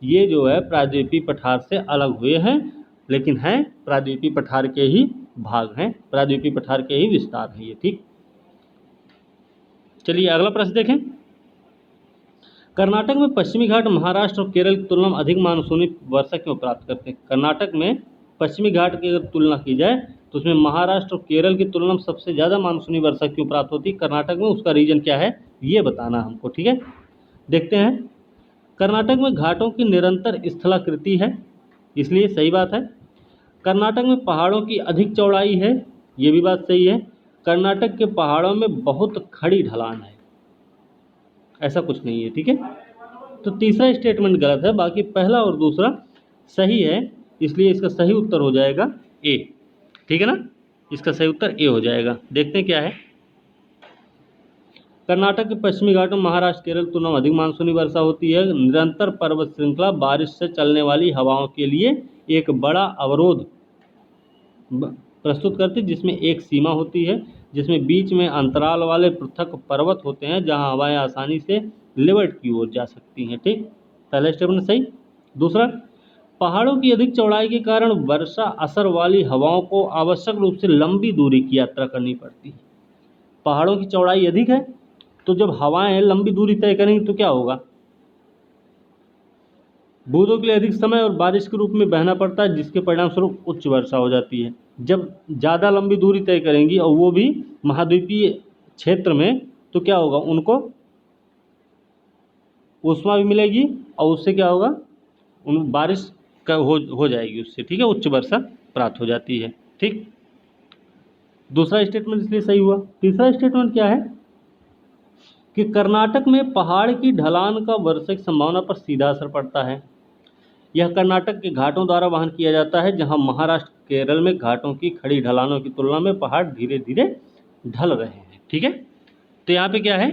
ये जो है प्रायद्वीपीय पठार से अलग हुए हैं, लेकिन हैं प्रायद्वीपीय पठार के ही भाग हैं, प्रायद्वीपीय पठार के ही विस्तार हैं ये। ठीक, चलिए अगला प्रश्न देखें। कर्नाटक में पश्चिमी घाट महाराष्ट्र और केरल की तुलना में अधिक मानसूनी वर्षा क्यों प्राप्त करते हैं? कर्नाटक में पश्चिमी घाट की अगर तुलना की जाए तो उसमें महाराष्ट्र और केरल की तुलना में सबसे ज़्यादा मानसूनी वर्षा क्यों प्राप्त होती है कर्नाटक में, उसका रीजन क्या है ये बताना हमको। ठीक है, देखते हैं। कर्नाटक में घाटों की निरंतर स्थलाकृति है, इसलिए सही बात है। कर्नाटक में पहाड़ों की अधिक चौड़ाई है, ये भी बात सही है। कर्नाटक के पहाड़ों में बहुत खड़ी ढलान है, ऐसा कुछ नहीं है। ठीक है, तो तीसरा स्टेटमेंट गलत है, बाकी पहला और दूसरा सही है, इसलिए इसका सही उत्तर हो जाएगा ए। ठीक है ना, इसका सही उत्तर ए हो जाएगा। देखते हैं क्या है। कर्नाटक के पश्चिमी घाटों में महाराष्ट्र केरल तुलना में अधिक मानसूनी वर्षा होती है। निरंतर पर्वत श्रृंखला बारिश से चलने वाली हवाओं के लिए एक बड़ा अवरोध प्रस्तुत करती है, जिसमें एक सीमा होती है, जिसमें बीच में अंतराल वाले पृथक पर्वत होते हैं जहां हवाएं आसानी से लेवट की ओर जा सकती हैं। ठीक, पहला स्टेटमेंट सही। दूसरा, पहाड़ों की अधिक चौड़ाई के कारण वर्षा असर वाली हवाओं को आवश्यक रूप से लंबी दूरी की यात्रा करनी पड़ती है। पहाड़ों की चौड़ाई अधिक है तो जब हवाएं लंबी दूरी तय करेंगी तो क्या होगा? बूंदों के लिए अधिक समय और बारिश के रूप में बहना पड़ता है, जिसके परिणाम स्वरूप उच्च वर्षा हो जाती है। जब ज़्यादा लंबी दूरी तय करेंगी और वो भी महाद्वीपीय क्षेत्र में, तो क्या होगा? उनको ऊष्मा भी मिलेगी और उससे क्या होगा? उन बारिश का हो जाएगी उससे। ठीक है, उच्च वर्षा प्राप्त हो जाती है। ठीक, दूसरा स्टेटमेंट इसलिए सही हुआ। तीसरा स्टेटमेंट क्या है कि कर्नाटक में पहाड़ की ढलान का वर्षा की संभावना पर सीधा असर पड़ता है। यह कर्नाटक के घाटों द्वारा वहन किया जाता है, जहां महाराष्ट्र केरल में घाटों की खड़ी ढलानों की तुलना में पहाड़ धीरे धीरे ढल रहे हैं। ठीक है, तो यहाँ पे क्या है?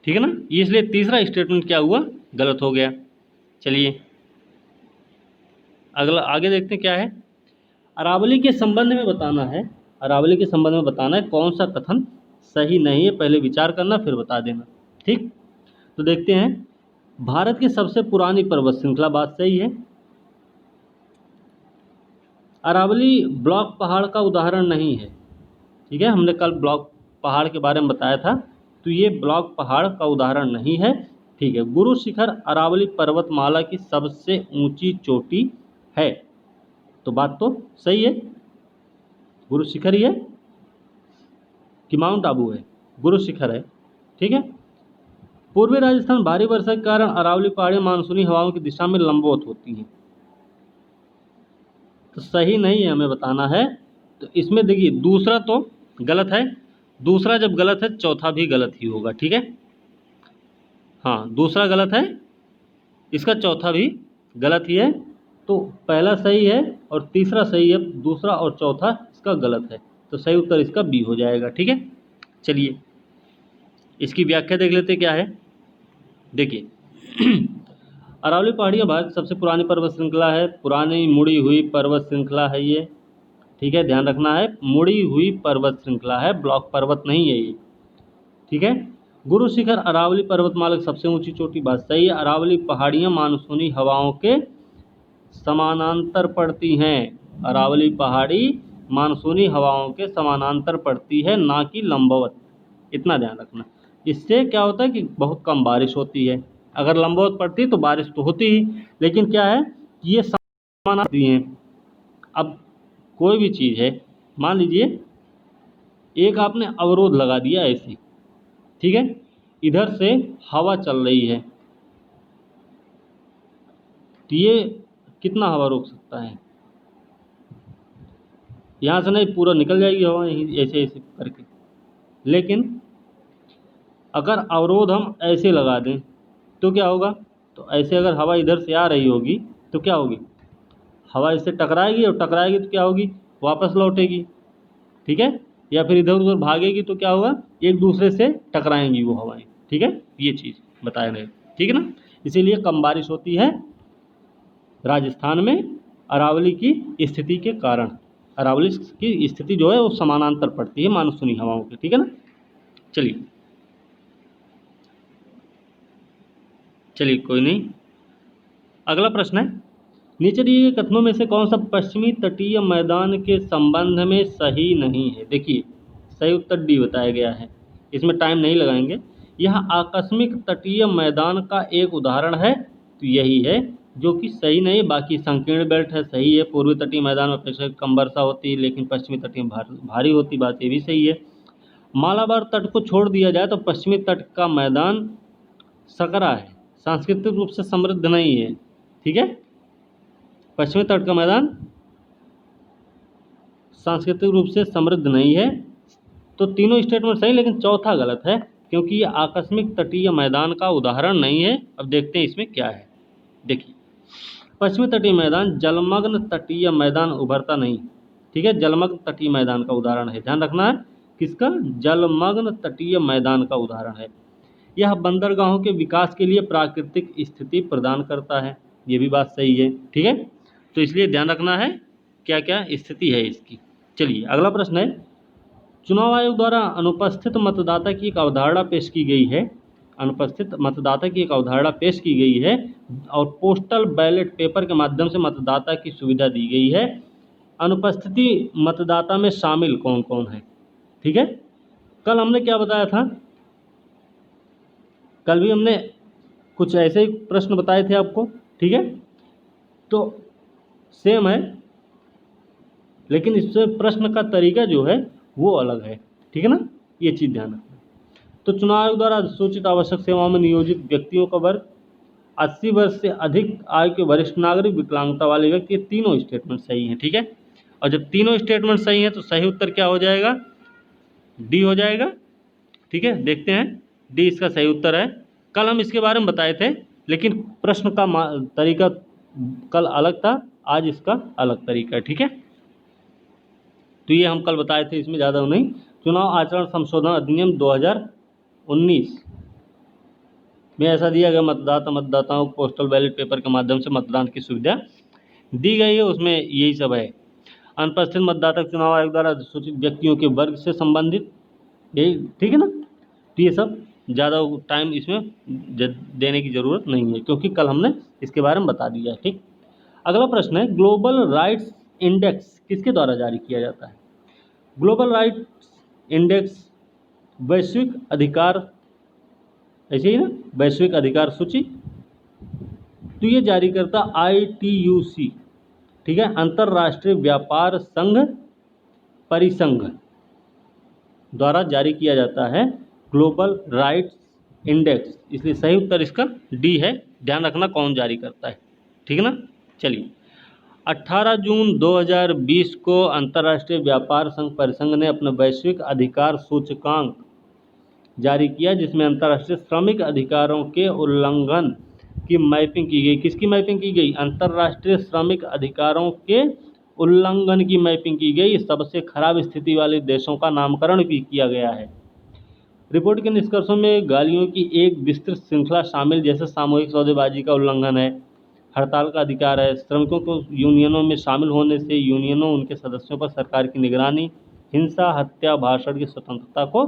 ठीक है ना, इसलिए तीसरा स्टेटमेंट क्या हुआ? गलत हो गया। चलिए अगला आगे देखते हैं क्या है। अरावली के संबंध में बताना है, अरावली के संबंध में बताना है कौन सा कथन सही नहीं है, पहले विचार करना फिर बता देना। ठीक, तो देखते हैं। भारत की सबसे पुरानी पर्वत श्रृंखला, बात सही है। अरावली ब्लॉक पहाड़ का उदाहरण नहीं है। ठीक है, हमने कल ब्लॉक पहाड़ के बारे में बताया था, तो ये ब्लॉक पहाड़ का उदाहरण नहीं है। ठीक है, गुरु शिखर अरावली पर्वतमाला की सबसे ऊंची चोटी है, तो बात तो सही है। गुरु शिखर ही है कि माउंट आबू है? गुरु शिखर है। ठीक है, पूर्वी राजस्थान भारी वर्षा के कारण अरावली पहाड़ी मानसूनी हवाओं की दिशा में लंबवत होती हैं। तो सही नहीं है हमें बताना है। तो इसमें देखिए दूसरा तो गलत है, दूसरा जब गलत है चौथा भी गलत ही होगा, ठीक है। हाँ, दूसरा गलत है, इसका चौथा भी गलत ही है। तो पहला सही है और तीसरा सही है, दूसरा और चौथा इसका गलत है। तो सही उत्तर इसका बी हो जाएगा, ठीक है। चलिए इसकी व्याख्या देख लेते क्या है। देखिए अरावली पहाड़ियाँ भारत की सबसे पुरानी पर्वत श्रृंखला है, पुरानी मुड़ी हुई पर्वत श्रृंखला है ये, ठीक है, ध्यान रखना है, मुड़ी हुई पर्वत श्रृंखला है, ब्लॉक पर्वत नहीं है ये, ठीक है। गुरु शिखर अरावली पर्वतमाला की सबसे ऊंची चोटी, बात सही है। अरावली पहाड़ियाँ मानसूनी हवाओं के समानांतर पड़ती हैं, अरावली पहाड़ी मानसूनी हवाओं के समानांतर पड़ती है, ना कि लंबवत, इतना ध्यान रखना। इससे क्या होता है कि बहुत कम बारिश होती है, अगर लंबवत पड़ती है तो बारिश तो होती ही, लेकिन क्या है कि ये समानांतर हैं। अब कोई भी चीज़ है, मान लीजिए एक आपने अवरोध लगा दिया ऐसे, ठीक है, इधर से हवा चल रही है, तो ये कितना हवा रोक सकता है? यहाँ से नहीं, पूरा निकल जाएगी हवा यहीं ऐसे ऐसे करके। लेकिन अगर अवरोध हम ऐसे लगा दें तो क्या होगा? तो ऐसे अगर हवा इधर से आ रही होगी तो क्या होगी? हवा इससे टकराएगी, और टकराएगी तो क्या होगी? वापस लौटेगी, ठीक है, या फिर इधर उधर भागेगी तो क्या होगा? एक दूसरे से टकराएंगी वो हवाएं, ठीक है। ये चीज़ बताए रहे, ठीक है ना। इसीलिए कम बारिश होती है राजस्थान में अरावली की स्थिति के कारण। अरावली की स्थिति जो है वो समानांतर पड़ती है मानसूनी हवाओं के, ठीक है ना। चलिए चलिए कोई नहीं, अगला प्रश्न है, नीचे दिए गए कथनों में से कौन सा पश्चिमी तटीय मैदान के संबंध में सही नहीं है? देखिए सही उत्तर डी बताया गया है, इसमें टाइम नहीं लगाएंगे। यह आकस्मिक तटीय मैदान का एक उदाहरण है, तो यही है जो कि सही नहीं। बाकी संकीर्ण बेल्ट है, सही है। पूर्वी तटीय मैदान में अपेक्षाकृत कम वर्षा होती है, लेकिन पश्चिमी तटीय में भारी होती, बात ये भी सही है। मालाबार तट को छोड़ दिया जाए तो पश्चिमी तट का मैदान सकरा है, सांस्कृतिक रूप से समृद्ध नहीं है, ठीक है। पश्चिमी तट का मैदान सांस्कृतिक रूप से समृद्ध नहीं है। तो तीनों स्टेटमेंट सही, लेकिन चौथा गलत है, क्योंकि ये आकस्मिक तटीय मैदान का उदाहरण नहीं है। अब देखते हैं इसमें क्या है। देखिए पश्चिमी तटीय मैदान जलमग्न तटीय मैदान उभरता नहीं, ठीक है, जलमग्न तटीय मैदान का उदाहरण है, ध्यान रखना है किसका? जलमग्न तटीय मैदान का उदाहरण है। यह बंदरगाहों के विकास के लिए प्राकृतिक स्थिति प्रदान करता है, ये भी बात सही है, ठीक है। तो इसलिए ध्यान रखना है क्या क्या स्थिति है इसकी। चलिए अगला प्रश्न है, चुनाव आयोग द्वारा अनुपस्थित मतदाता की एक अवधारणा पेश की गई है, अनुपस्थित मतदाता की एक अवधारणा पेश की गई है और पोस्टल बैलेट पेपर के माध्यम से मतदाता की सुविधा दी गई है। अनुपस्थिति मतदाता में शामिल कौन कौन है? ठीक है, कल हमने क्या बताया था? कल भी हमने कुछ ऐसे ही प्रश्न बताए थे आपको, ठीक है, तो सेम है, लेकिन इससे प्रश्न का तरीका जो है वो अलग है, ठीक है ना, ये चीज़ ध्यान रखना। तो चुनाव आयोग द्वारा सूचित आवश्यक सेवाओं में नियोजित व्यक्तियों का वर्ग, 80 वर्ष से अधिक आयु के वरिष्ठ नागरिक, विकलांगता वाले व्यक्ति, ये तीनों स्टेटमेंट सही हैं, ठीक है। और जब तीनों स्टेटमेंट सही हैं तो सही उत्तर क्या हो जाएगा? डी हो जाएगा, ठीक है। देखते हैं, डी इसका सही उत्तर है। कल हम इसके बारे में बताए थे, लेकिन प्रश्न का तरीका कल अलग था, आज इसका अलग तरीका है, ठीक है। तो ये हम कल बताए थे, इसमें ज़्यादा नहीं। चुनाव आचरण संशोधन अधिनियम 2019 में ऐसा दिया गया, मतदाताओं को पोस्टल बैलेट पेपर के माध्यम से मतदान की सुविधा दी गई है, उसमें यही सब है। अनुपस्थित मतदाता चुनाव आयोग द्वारा सूचित व्यक्तियों के वर्ग से संबंधित, यही, ठीक है ना। तो ये सब ज़्यादा टाइम इसमें देने की ज़रूरत नहीं है, क्योंकि कल हमने इसके बारे में बता दिया है, ठीक। अगला प्रश्न है, ग्लोबल राइट्स इंडेक्स किसके द्वारा जारी किया जाता है? ग्लोबल राइट्स इंडेक्स वैश्विक अधिकार, ऐसे ही ना, वैश्विक अधिकार सूची, तो ये जारी करता ITUC, ठीक है, अंतर्राष्ट्रीय व्यापार संघ परिसंघ द्वारा जारी किया जाता है ग्लोबल राइट्स इंडेक्स, इसलिए सही उत्तर इसका डी है। ध्यान रखना कौन जारी करता है, ठीक है ना। चलिए 18 जून 2020 को अंतर्राष्ट्रीय व्यापार संघ परिसंघ ने अपना वैश्विक अधिकार सूचकांक जारी किया, जिसमें अंतर्राष्ट्रीय श्रमिक अधिकारों के उल्लंघन की मैपिंग की गई। किसकी मैपिंग की गई? अंतर्राष्ट्रीय श्रमिक अधिकारों के उल्लंघन की मैपिंग की गई। सबसे खराब स्थिति वाले देशों का नामकरण भी किया गया है। रिपोर्ट के निष्कर्षों में गालियों की एक विस्तृत श्रृंखला शामिल, जैसे सामूहिक सौदेबाजी का उल्लंघन है, हड़ताल का अधिकार है, श्रमिकों को यूनियनों में शामिल होने से यूनियनों उनके सदस्यों पर सरकार की निगरानी, हिंसा, हत्या, भाषण की स्वतंत्रता को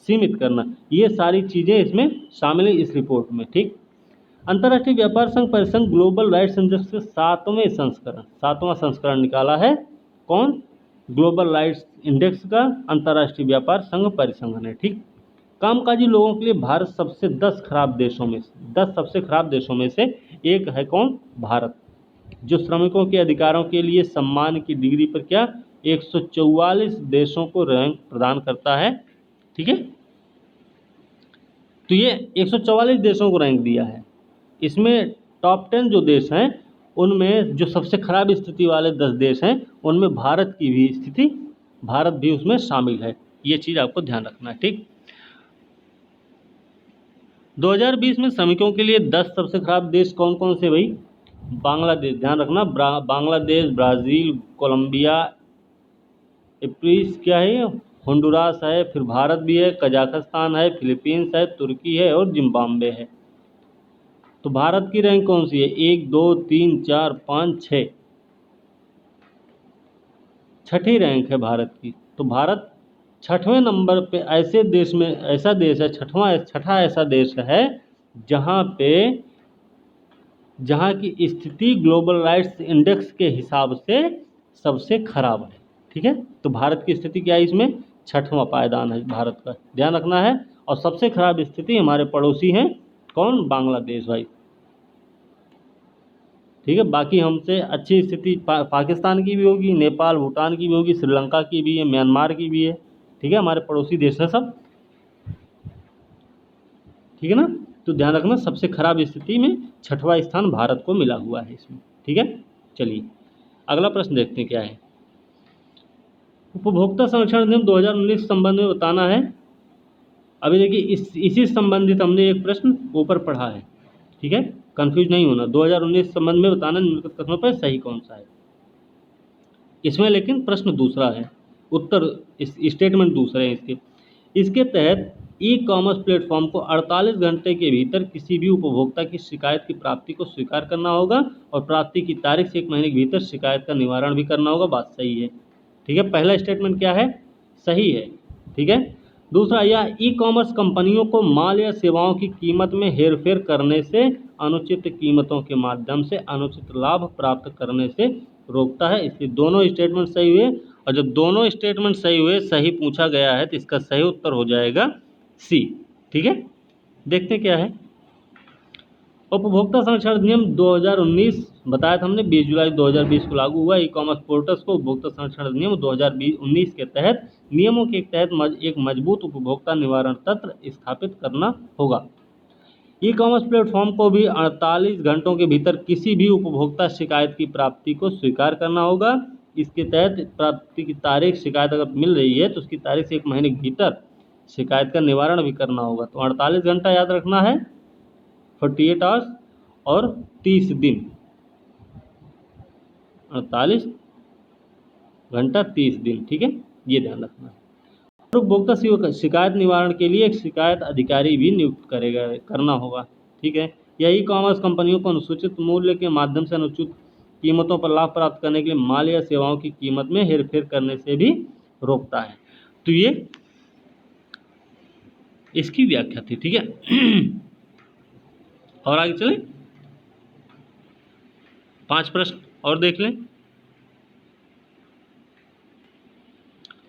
सीमित करना, ये सारी चीज़ें इसमें शामिल है इस रिपोर्ट में। ठीक। अंतर्राष्ट्रीय व्यापार संघ परिसंघ ग्लोबल राइट्स इंडेक्स के 7वां संस्करण निकाला है। कौन? ग्लोबल राइट्स इंडेक्स का अंतर्राष्ट्रीय व्यापार संघ परिसंघ ने। ठीक। कामकाजी लोगों के लिए भारत सबसे 10 सबसे खराब देशों में से एक है। कौन? भारत, जो श्रमिकों के अधिकारों के लिए सम्मान की डिग्री पर क्या 144 देशों को रैंक प्रदान करता है। ठीक है, तो ये 144 देशों को रैंक दिया है। इसमें टॉप 10 जो देश हैं उनमें जो सबसे खराब स्थिति वाले 10 देश हैं उनमें भारत भी उसमें शामिल है। ये चीज़ आपको ध्यान रखना है। ठीक। 2020 में श्रमिकों के लिए 10 सबसे खराब देश कौन कौन से भाई? बांग्लादेश, ध्यान रखना, बांग्लादेश, ब्राज़ील, कोलंबिया, इप्रीस क्या है, होंडुरास है, फिर भारत भी है, कजाकिस्तान है, फिलीपींस है, तुर्की है और जिम्बाब्वे है। तो भारत की रैंक कौन सी है? 1 2 3 4 5 6, छठी रैंक है भारत की। तो भारत 6वें नंबर पे ऐसे देश में ऐसा देश है, छठा ऐसा देश है जहाँ की स्थिति ग्लोबल राइट्स इंडेक्स के हिसाब से सबसे खराब है। ठीक है, तो भारत की स्थिति क्या है? इसमें 6वां पायदान है भारत का, ध्यान रखना है। और सबसे खराब स्थिति हमारे पड़ोसी हैं। कौन? बांग्लादेश भाई। ठीक है, बाकी हमसे अच्छी स्थिति पाकिस्तान की भी होगी, नेपाल, भूटान की भी होगी, श्रीलंका की भी है, म्यांमार की भी है। ठीक है, हमारे पड़ोसी देश हैं सब। ठीक है ना, तो ध्यान रखना सबसे खराब स्थिति में 6वां स्थान भारत को मिला हुआ है इसमें। ठीक है, चलिए अगला प्रश्न देखते हैं क्या है। उपभोक्ता संरक्षण अधिनियम 2019 संबंध में बताना है। अभी देखिए इसी संबंधित हमने एक प्रश्न ऊपर पढ़ा है। ठीक है, कंफ्यूज नहीं होना। 2019 संबंध में बताना निम्नलिखित कथनों पर सही कौन सा है। इसमें लेकिन प्रश्न दूसरा है, उत्तर स्टेटमेंट दूसरे हैं इसके तहत ई कॉमर्स प्लेटफॉर्म को 48 घंटे के भीतर किसी भी उपभोक्ता की शिकायत की प्राप्ति को स्वीकार करना होगा और प्राप्ति की तारीख से 1 महीने के भीतर शिकायत का निवारण भी करना होगा। बात सही है। ठीक है, पहला स्टेटमेंट क्या है? सही है। ठीक है, दूसरा, यह ई कॉमर्स कंपनियों को माल या सेवाओं की कीमत में हेरफेर करने से, अनुचित कीमतों के माध्यम से अनुचित लाभ प्राप्त करने से रोकता है। इसलिए दोनों स्टेटमेंट सही हुए, और जब दोनों स्टेटमेंट सही हुए, सही पूछा गया है, तो इसका सही उत्तर हो जाएगा सी। ठीक है, देखते हैं क्या है। उपभोक्ता संरक्षण अधिनियम 2019 बताया था हमने, 20 जुलाई 2020 को लागू हुआ। ई कॉमर्स पोर्टल्स को उपभोक्ता संरक्षण अधिनियम 2019 के तहत नियमों के तहत एक मजबूत उपभोक्ता निवारण तंत्र स्थापित करना होगा। ई कॉमर्स प्लेटफॉर्म को भी 48 घंटों के भीतर किसी भी उपभोक्ता शिकायत की प्राप्ति को स्वीकार करना होगा। इसके तहत प्राप्ति की तारीख, शिकायत अगर मिल रही है तो उसकी तारीख से 1 महीने के भीतर शिकायत का निवारण भी करना होगा। तो 48 घंटा याद रखना है, 48 आवर्स और 30 दिन, 48 घंटा 30 दिन। ठीक है, ये ध्यान रखना है। उपभोक्ता शिकायत निवारण के लिए एक शिकायत अधिकारी भी नियुक्त करना होगा। ठीक है, यह ई कॉमर्स कंपनियों को अनुसूचित मूल्य के माध्यम से अनुचित कीमतों पर लाभ प्राप्त करने के लिए माल या सेवाओं की कीमत में हेरफेर करने से भी रोकता है। तो ये इसकी व्याख्या थी। ठीक है, और आगे चलें, 5 प्रश्न और देख लें।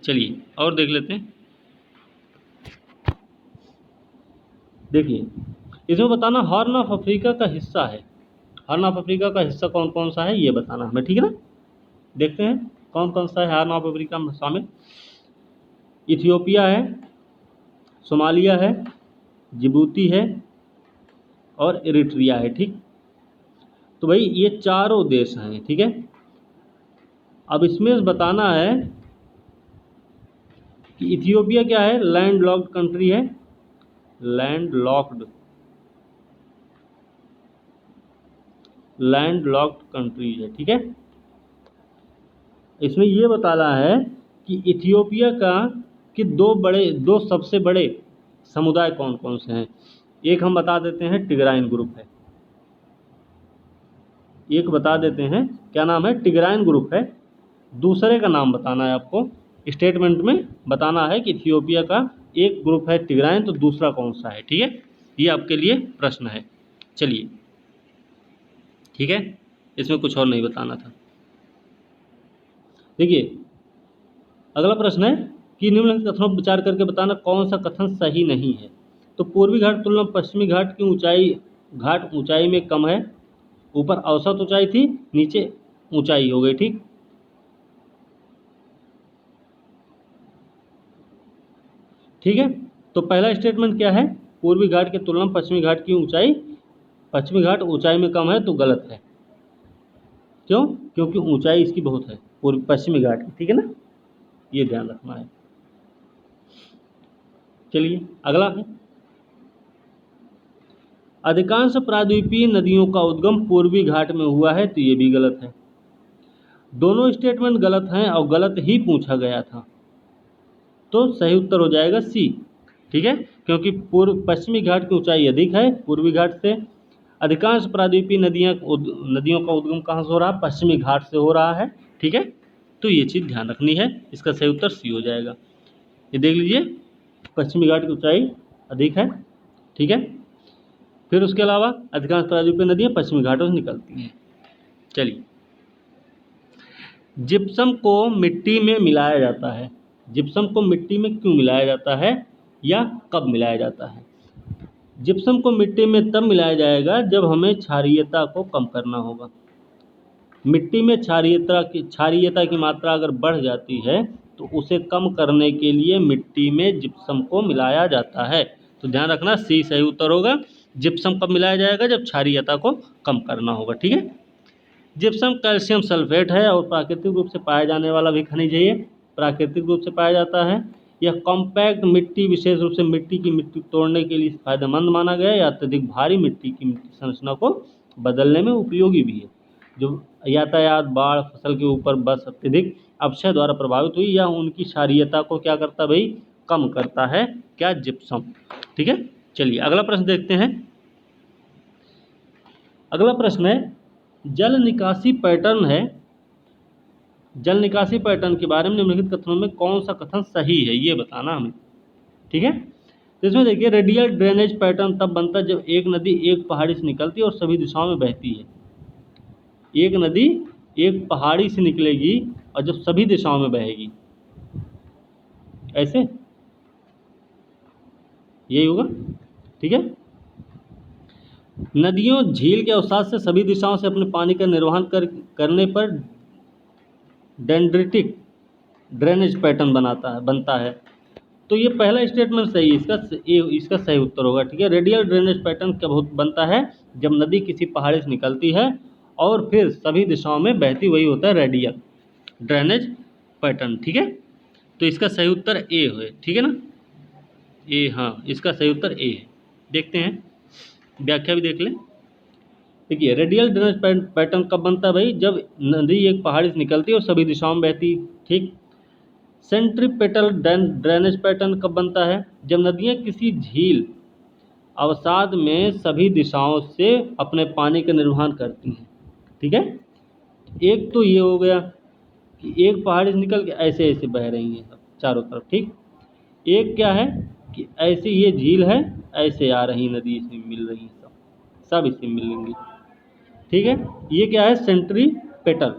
चलिए और देख लेते हैं। देखिए, इसमें बताना हॉर्न ऑफ अफ्रीका का हिस्सा है। हॉर्न ऑफ अफ्रीका का हिस्सा कौन कौन सा है ये बताना हमें। ठीक है ना, देखते हैं कौन कौन सा है हॉर्न ऑफ अफ्रीका में शामिल। इथियोपिया है, सोमालिया है, जिबूती है और इरिट्रिया है। ठीक, तो भाई ये चारों देश हैं। ठीक है, अब इसमें बताना है कि इथियोपिया क्या है, लैंड लॉक्ड कंट्री है, लैंड लॉक्ड कंट्री है, ठीक है। इसमें ये बताना है कि इथियोपिया का कि दो सबसे बड़े समुदाय कौन कौन से हैं। एक हम बता देते हैं, टिग्राइन ग्रुप है। एक बता देते हैं, क्या नाम है, टिग्राइन ग्रुप है। दूसरे का नाम बताना है आपको, स्टेटमेंट में बताना है कि इथियोपिया का एक ग्रुप है टिग्राइन, तो दूसरा कौन सा है, ठीक है। ये आपके लिए प्रश्न है। चलिए, ठीक है, इसमें कुछ और नहीं बताना था। देखिए, अगला प्रश्न है कि निम्नलिखित कथनों पर विचार करके बताना कौन सा कथन सही नहीं है। तो पूर्वी घाट तुलना पश्चिमी घाट की घाट ऊंचाई में कम है। ऊपर औसत ऊंचाई थी, नीचे ऊंचाई हो गई, ठीक। ठीक है, तो पहला स्टेटमेंट क्या है, पूर्वी घाट की तुलना में पश्चिमी घाट की ऊंचाई, पश्चिमी घाट ऊंचाई में कम है, तो गलत है। क्यों? क्योंकि ऊंचाई इसकी बहुत है पूर्व पश्चिमी घाट की, ठीक है ना, ये ध्यान रखना है। चलिए, अगला है, अधिकांश प्रायद्वीपीय नदियों का उद्गम पूर्वी घाट में हुआ है, तो ये भी गलत है। दोनों स्टेटमेंट गलत हैं और गलत ही पूछा गया था, तो सही उत्तर हो जाएगा सी, ठीक है। क्योंकि पूर्व पश्चिमी घाट की ऊंचाई अधिक है पूर्वी घाट से। अधिकांश प्रायद्वीपीय नदियों का उद्गम कहाँ से हो रहा है, पश्चिमी घाट से हो रहा है, ठीक है। तो ये चीज़ ध्यान रखनी है, इसका सही उत्तर सी हो जाएगा। ये देख लीजिए, पश्चिमी घाट की ऊंचाई अधिक है, ठीक है। फिर उसके अलावा अधिकांश प्रायद्वीपीय नदियाँ पश्चिमी घाटों से निकलती हैं। चलिए, जिप्सम को मिट्टी में मिलाया जाता है। जिप्सम को मिट्टी में क्यों मिलाया जाता है या कब मिलाया जाता है? जिप्सम को मिट्टी में तब मिलाया जाएगा जब हमें क्षारीयता को कम करना होगा। मिट्टी में क्षारीयता की मात्रा अगर बढ़ जाती है तो उसे कम करने के लिए मिट्टी में जिप्सम को मिलाया जाता है। तो ध्यान रखना, सी सही उत्तर होगा। जिप्सम कब मिलाया जाएगा, जब क्षारीयता को कम करना होगा, ठीक है। जिप्सम कैल्शियम सल्फेट है और प्राकृतिक रूप से पाया जाने वाला भी खनिज है। ये प्राकृतिक रूप से पाया जाता है। यह कॉम्पैक्ट मिट्टी, विशेष रूप से मिट्टी तोड़ने के लिए फायदेमंद माना गया है। या अत्यधिक भारी मिट्टी की संरचना को बदलने में उपयोगी भी है। जो यातायात, बाढ़, फसल के ऊपर बस अत्यधिक अपक्षय द्वारा प्रभावित हुई या उनकी क्षारीयता को क्या करता भाई, कम करता है, क्या, जिप्सम, ठीक है। चलिए, अगला प्रश्न देखते हैं। अगला प्रश्न है, जल निकासी पैटर्न है। जल निकासी पैटर्न के बारे में निम्नलिखित कथनों में कौन सा कथन सही है, ये बताना हमें, ठीक है। तो इसमें देखिए, रेडियल ड्रेनेज पैटर्न तब बनता है जब एक नदी एक पहाड़ी से निकलती है और सभी दिशाओं में बहती है। एक नदी एक पहाड़ी से निकलेगी और जब सभी दिशाओं में बहेगी, ऐसे, यही होगा, ठीक है। नदियों झील के अवसाद से सभी दिशाओं से अपने पानी का निर्वहन करने पर डेंड्रिटिक ड्रेनेज पैटर्न बनता है। तो ये पहला स्टेटमेंट सही है, इसका सही उत्तर होगा, ठीक है। रेडियल ड्रेनेज पैटर्न कब बनता है, जब नदी किसी पहाड़ी से निकलती है और फिर सभी दिशाओं में बहती, वही होता है रेडियल ड्रेनेज पैटर्न, ठीक है। तो इसका सही उत्तर ए है, ठीक है ना, ए, हाँ, इसका सही उत्तर ए है। देखते हैं, व्याख्या भी देख लें। देखिए, रेडियल ड्रेनेज पैटर्न कब बनता है भाई, जब नदी एक पहाड़ी से निकलती है और सभी दिशाओं में बहती, ठीक। सेंट्रीपेटल ड्रेनेज पैटर्न कब बनता है, जब नदियाँ किसी झील अवसाद में सभी दिशाओं से अपने पानी का निर्वहन करती हैं, ठीक है। एक तो ये हो गया कि एक पहाड़ी से निकल के ऐसे ऐसे बह रही हैं सब चारों तरफ, ठीक। एक क्या है कि ऐसे ये झील है, ऐसे आ रही नदी, इसमें मिल रही सब सब इससे मिलेंगी, ठीक है। ये क्या है, सेंट्रीपेटल।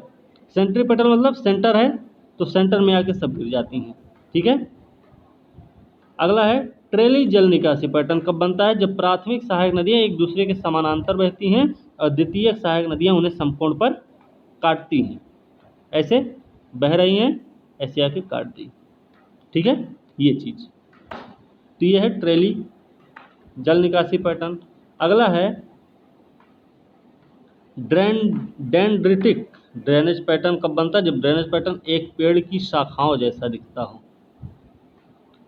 सेंट्रीपेटल मतलब सेंटर है, तो सेंटर में आके सब गिर जाती हैं, ठीक है। अगला है, ट्रेली जल निकासी पैटर्न कब बनता है, जब प्राथमिक सहायक नदियां एक दूसरे के समानांतर बहती हैं और द्वितीयक सहायक नदियां उन्हें समकोण पर काटती हैं। ऐसे बह रही हैं, ऐसे आके काट दी, ठीक है, ये चीज़। तो ये है ट्रेली जल निकासी पैटर्न। अगला है डेंड्रिटिक ड्रेनेज पैटर्न कब बनता है? जब ड्रेनेज पैटर्न एक पेड़ की शाखाओं जैसा दिखता हो,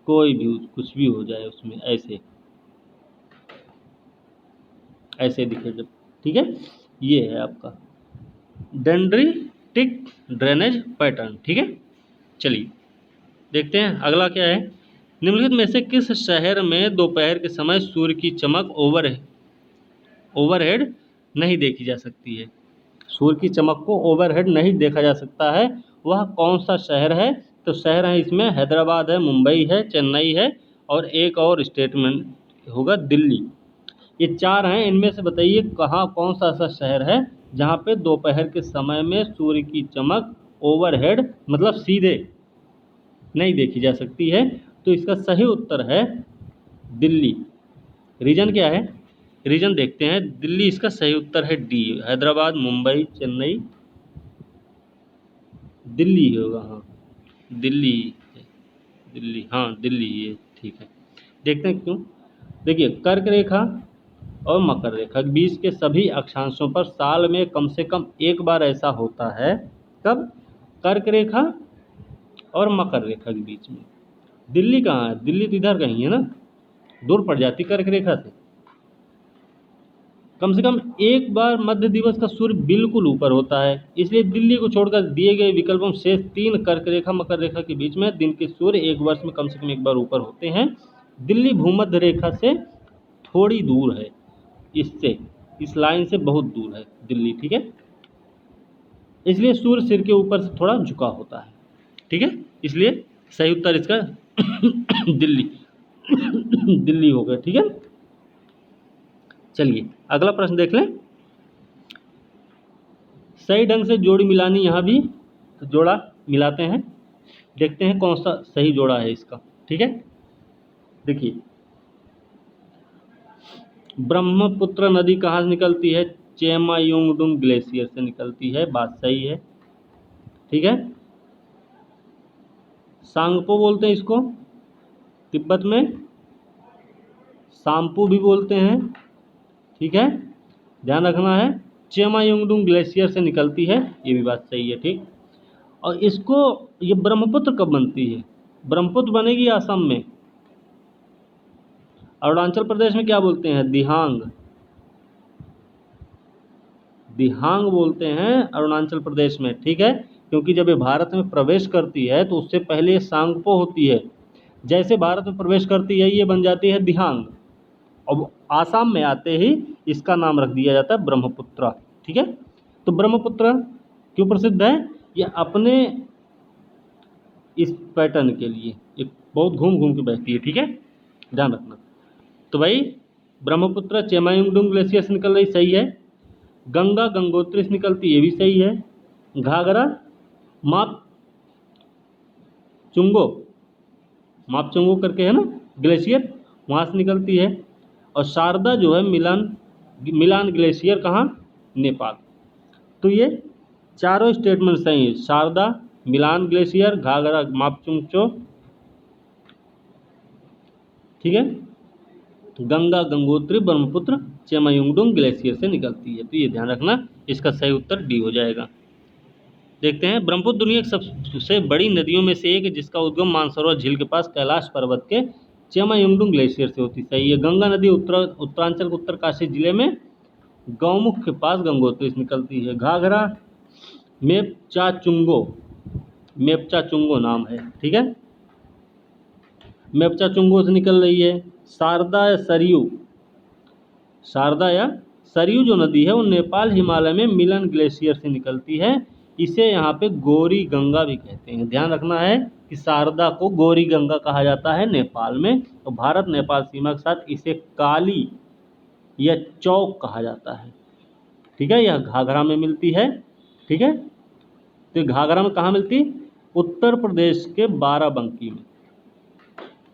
कोई भी कुछ भी हो जाए उसमें, ऐसे ऐसे दिखे जब, ठीक है। ये है आपका डेंड्रिटिक ड्रेनेज पैटर्न, ठीक है। चलिए देखते हैं अगला क्या है। निम्नलिखित में से किस शहर में दोपहर के समय सूर्य की चमक ओवरहेड नहीं देखी जा सकती है? सूर्य की चमक को ओवरहेड नहीं देखा जा सकता है, वह कौन सा शहर है? तो शहर है इसमें हैदराबाद है, मुंबई है, चेन्नई है, और एक और स्टेटमेंट होगा दिल्ली। ये चार हैं, इनमें से बताइए कहाँ कौन सा ऐसा शहर है जहाँ पे दोपहर के समय में सूर्य की चमक ओवरहेड मतलब सीधे नहीं देखी जा सकती है? तो इसका सही उत्तर है दिल्ली। रीजन क्या है? रीजन देखते हैं। दिल्ली इसका सही उत्तर है डी। हैदराबाद, मुंबई, चेन्नई, दिल्ली होगा। हाँ दिल्ली, दिल्ली, हाँ दिल्ली, ये ठीक है। देखते हैं क्यों। देखिए कर्क रेखा और मकर रेखा के बीच के सभी अक्षांशों पर साल में कम से कम एक बार ऐसा होता है। कब? कर्क रेखा और मकर रेखा के बीच में। दिल्ली कहाँ है? दिल्ली तो इधर कहीं है ना, दूर पड़ जाती कर्क रेखा से। कम से कम एक बार मध्य दिवस का सूर्य बिल्कुल ऊपर होता है, इसलिए दिल्ली को छोड़कर दिए गए विकल्पों में शेष तीन कर्क रेखा मकर रेखा के बीच में दिन के सूर्य एक वर्ष में कम से कम एक बार ऊपर होते हैं। दिल्ली भूमध्य रेखा से थोड़ी दूर है, इससे इस लाइन से बहुत दूर है दिल्ली, ठीक है। इसलिए सूर्य सिर के ऊपर से थोड़ा झुका होता है, ठीक है। इसलिए सही उत्तर इसका दिल्ली दिल्ली हो गया, ठीक है। चलिए अगला प्रश्न देख लें। सही ढंग से जोड़ी मिलानी, यहाँ भी तो जोड़ा मिलाते हैं, देखते हैं कौन सा सही जोड़ा है इसका, ठीक है। देखिए ब्रह्मपुत्र नदी कहाँ से निकलती है? चेमायुंगडुंग ग्लेशियर से निकलती है, बात सही है, ठीक है। सांगपो बोलते हैं इसको, तिब्बत में सांपू भी बोलते हैं, ठीक है, ध्यान रखना है। चेमायुंगडुंग ग्लेशियर से निकलती है, ये भी बात सही है, ठीक। और इसको, ये ब्रह्मपुत्र कब बनती है? ब्रह्मपुत्र बनेगी असम में। अरुणाचल प्रदेश में क्या बोलते हैं? दिहांग, दिहांग बोलते हैं अरुणाचल प्रदेश में, ठीक है। क्योंकि जब ये भारत में प्रवेश करती है तो उससे पहले ये सांगपो होती है, जैसे भारत में प्रवेश करती है ये बन जाती है दिहांग, और आसाम में आते ही इसका नाम रख दिया जाता है ब्रह्मपुत्र, ठीक है। तो ब्रह्मपुत्र क्यों प्रसिद्ध है? ये अपने इस पैटर्न के लिए एक बहुत घूम घूम के बहती है, ठीक है, ध्यान रखना। तो भाई ब्रह्मपुत्र चेमायुंगडुंग ग्लेशियर से निकल रही, सही है। गंगा गंगोत्री से निकलती, ये भी सही है। घाघरा माप चुंगो, माप चुंगो करके है ना ग्लेशियर, वहाँ से निकलती है। और शारदा जो है मिलान, मिलान ग्लेशियर कहाँ? नेपाल। तो ये चारों स्टेटमेंट सही है, शारदा, मिलान ग्लेशियर, घाघरा मापचुंगचो, ठीक है। गंगा गंगोत्री ब्रह्मपुत्र चेमायुंगडुंग ग्लेशियर से निकलती है, तो ये ध्यान रखना, इसका सही उत्तर डी हो जाएगा। देखते हैं ब्रह्मपुत्र दुनिया की सबसे बड़ी नदियों में से एक है, जिसका उद्गम मानसरोवर झील के पास कैलाश पर्वत के चेमायुंगडुंग ग्लेशियर से होती, सही है। गंगा नदी उत्तरांचल के उत्तरकाशी जिले में गौमुख के पास गंगोत्री से निकलती है। घाघरा मेपचाचुंगो, मेपचाचुंगो नाम है, ठीक है, मेपचाचुंगो से निकल रही है। शारदा या सरयू, शारदा या सरयू जो नदी है वो नेपाल हिमालय में मिलन ग्लेशियर से निकलती है, इसे यहाँ पे गौरी गंगा भी कहते हैं। ध्यान रखना है कि शारदा को गौरी गंगा कहा जाता है नेपाल में, और भारत नेपाल सीमा के साथ इसे काली या चौक कहा जाता है, ठीक है। यह घाघरा में मिलती है, ठीक है। तो घाघरा में कहाँ मिलती? उत्तर प्रदेश के बाराबंकी में,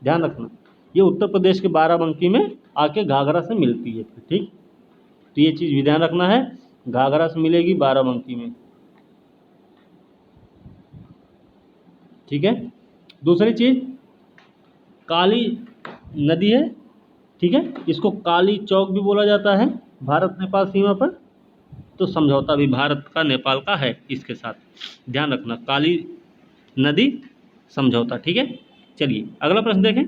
ध्यान रखना, ये उत्तर प्रदेश के बाराबंकी में आके घाघरा से मिलती है, ठीक। तो ये चीज़ भी ध्यान रखना है, घाघरा से मिलेगी बाराबंकी में, ठीक है। दूसरी चीज़ काली नदी है, ठीक है, इसको काली चौक भी बोला जाता है भारत नेपाल सीमा पर, तो समझौता भी भारत का नेपाल का है इसके साथ, ध्यान रखना, काली नदी समझौता। ठीक है, चलिए अगला प्रश्न देखें।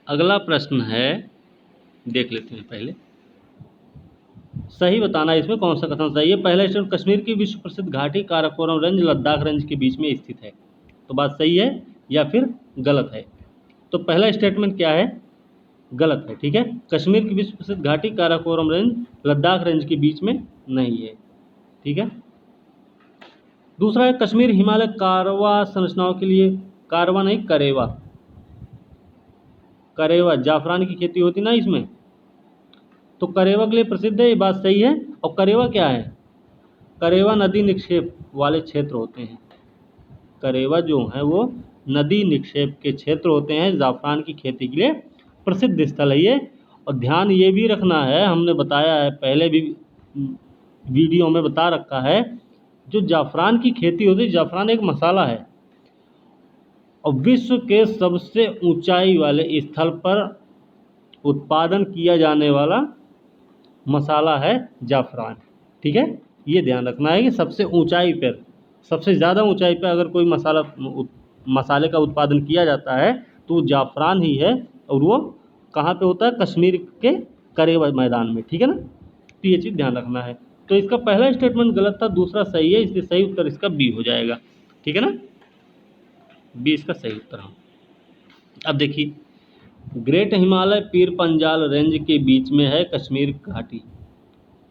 अगला प्रश्न है, देख लेते हैं पहले, सही बताना है इसमें कौन सा कथन सही है। पहला स्टेटमेंट, कश्मीर की विश्व प्रसिद्ध घाटी काराकोरम रेंज लद्दाख रेंज के बीच में स्थित है, तो बात सही है या फिर गलत है। तो पहला स्टेटमेंट क्या है, गलत है। ठीक है, कश्मीर की विश्व प्रसिद्ध घाटी काराकोरम रेंज लद्दाख रेंज के बीच में नहीं है। ठीक है, दूसरा है, कश्मीर हिमालय कारवा संरचनाओं के लिए, कारवा नहीं करेवा, करेवा जाफरान की खेती होती ना इसमें, तो करेवा के लिए प्रसिद्ध है, ये बात सही है। और करेवा क्या है, करेवा नदी निक्षेप वाले क्षेत्र होते हैं। करेवा जो है वो नदी निक्षेप के क्षेत्र होते हैं, जाफरान की खेती के लिए प्रसिद्ध स्थल है ये। और ध्यान ये भी रखना है, हमने बताया है पहले भी वीडियो में बता रखा है, जो जाफरान की खेती होती है, जाफरान एक मसाला है और विश्व के सबसे ऊंचाई वाले स्थल पर उत्पादन किया जाने वाला मसाला है जाफरान। ठीक है, ये ध्यान रखना है कि सबसे ऊंचाई पर, सबसे ज़्यादा ऊंचाई पर अगर कोई मसाले का उत्पादन किया जाता है तो वो जाफरान ही है, और वो कहाँ पे होता है, कश्मीर के करेवा मैदान में। ठीक है ना, तो ये चीज़ ध्यान रखना है। तो इसका पहला स्टेटमेंट गलत था, दूसरा सही है, इसलिए सही उत्तर इसका बी हो जाएगा। ठीक है ना, बी इसका सही उत्तर है। अब देखिए, ग्रेट हिमालय पीर पंजाल रेंज के बीच में है कश्मीर घाटी,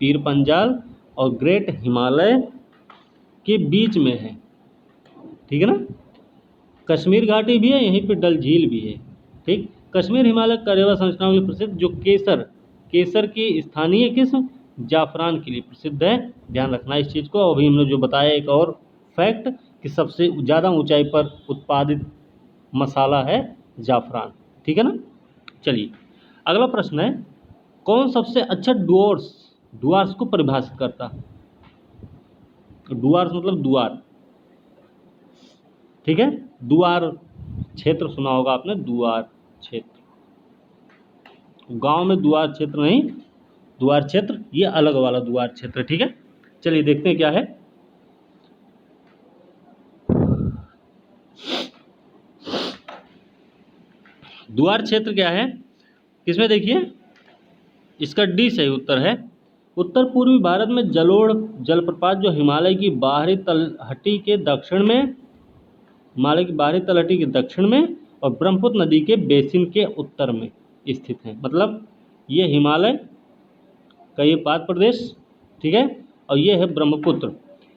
पीर पंजाल और ग्रेट हिमालय के बीच में है। ठीक है ना, कश्मीर घाटी भी है, यहीं पे डल झील भी है। ठीक, कश्मीर हिमालय करेवा संरचनाओं के लिए प्रसिद्ध, जो केसर, केसर की स्थानीय किस्म जाफरान के लिए प्रसिद्ध है। ध्यान रखना इस चीज़ को। अभी हमने जो बताया एक और फैक्ट कि सबसे ज़्यादा ऊंचाई पर उत्पादित मसाला है जाफरान। ठीक है ना, चलिए अगला प्रश्न है, कौन सबसे अच्छा डुअर्स, डुअर्स को परिभाषित करता, डुअर्स मतलब दुआर। ठीक है, दुआर क्षेत्र सुना होगा आपने, दुआर क्षेत्र, गांव में दुआर क्षेत्र नहीं, दुआर क्षेत्र ये अलग वाला दुआर क्षेत्र। ठीक है, चलिए देखते हैं क्या है। दुआर क्षेत्र क्या है, किसमें, देखिए इसका डी सही उत्तर है। उत्तर पूर्वी भारत में जलोढ़ जलप्रपात जो हिमालय की बाहरी तलहटी के दक्षिण में, हिमालय की बाहरी तलहटी के दक्षिण में और ब्रह्मपुत्र नदी के बेसिन के उत्तर में स्थित है। मतलब ये हिमालय का ये पाद प्रदेश, ठीक है, और ये है ब्रह्मपुत्र,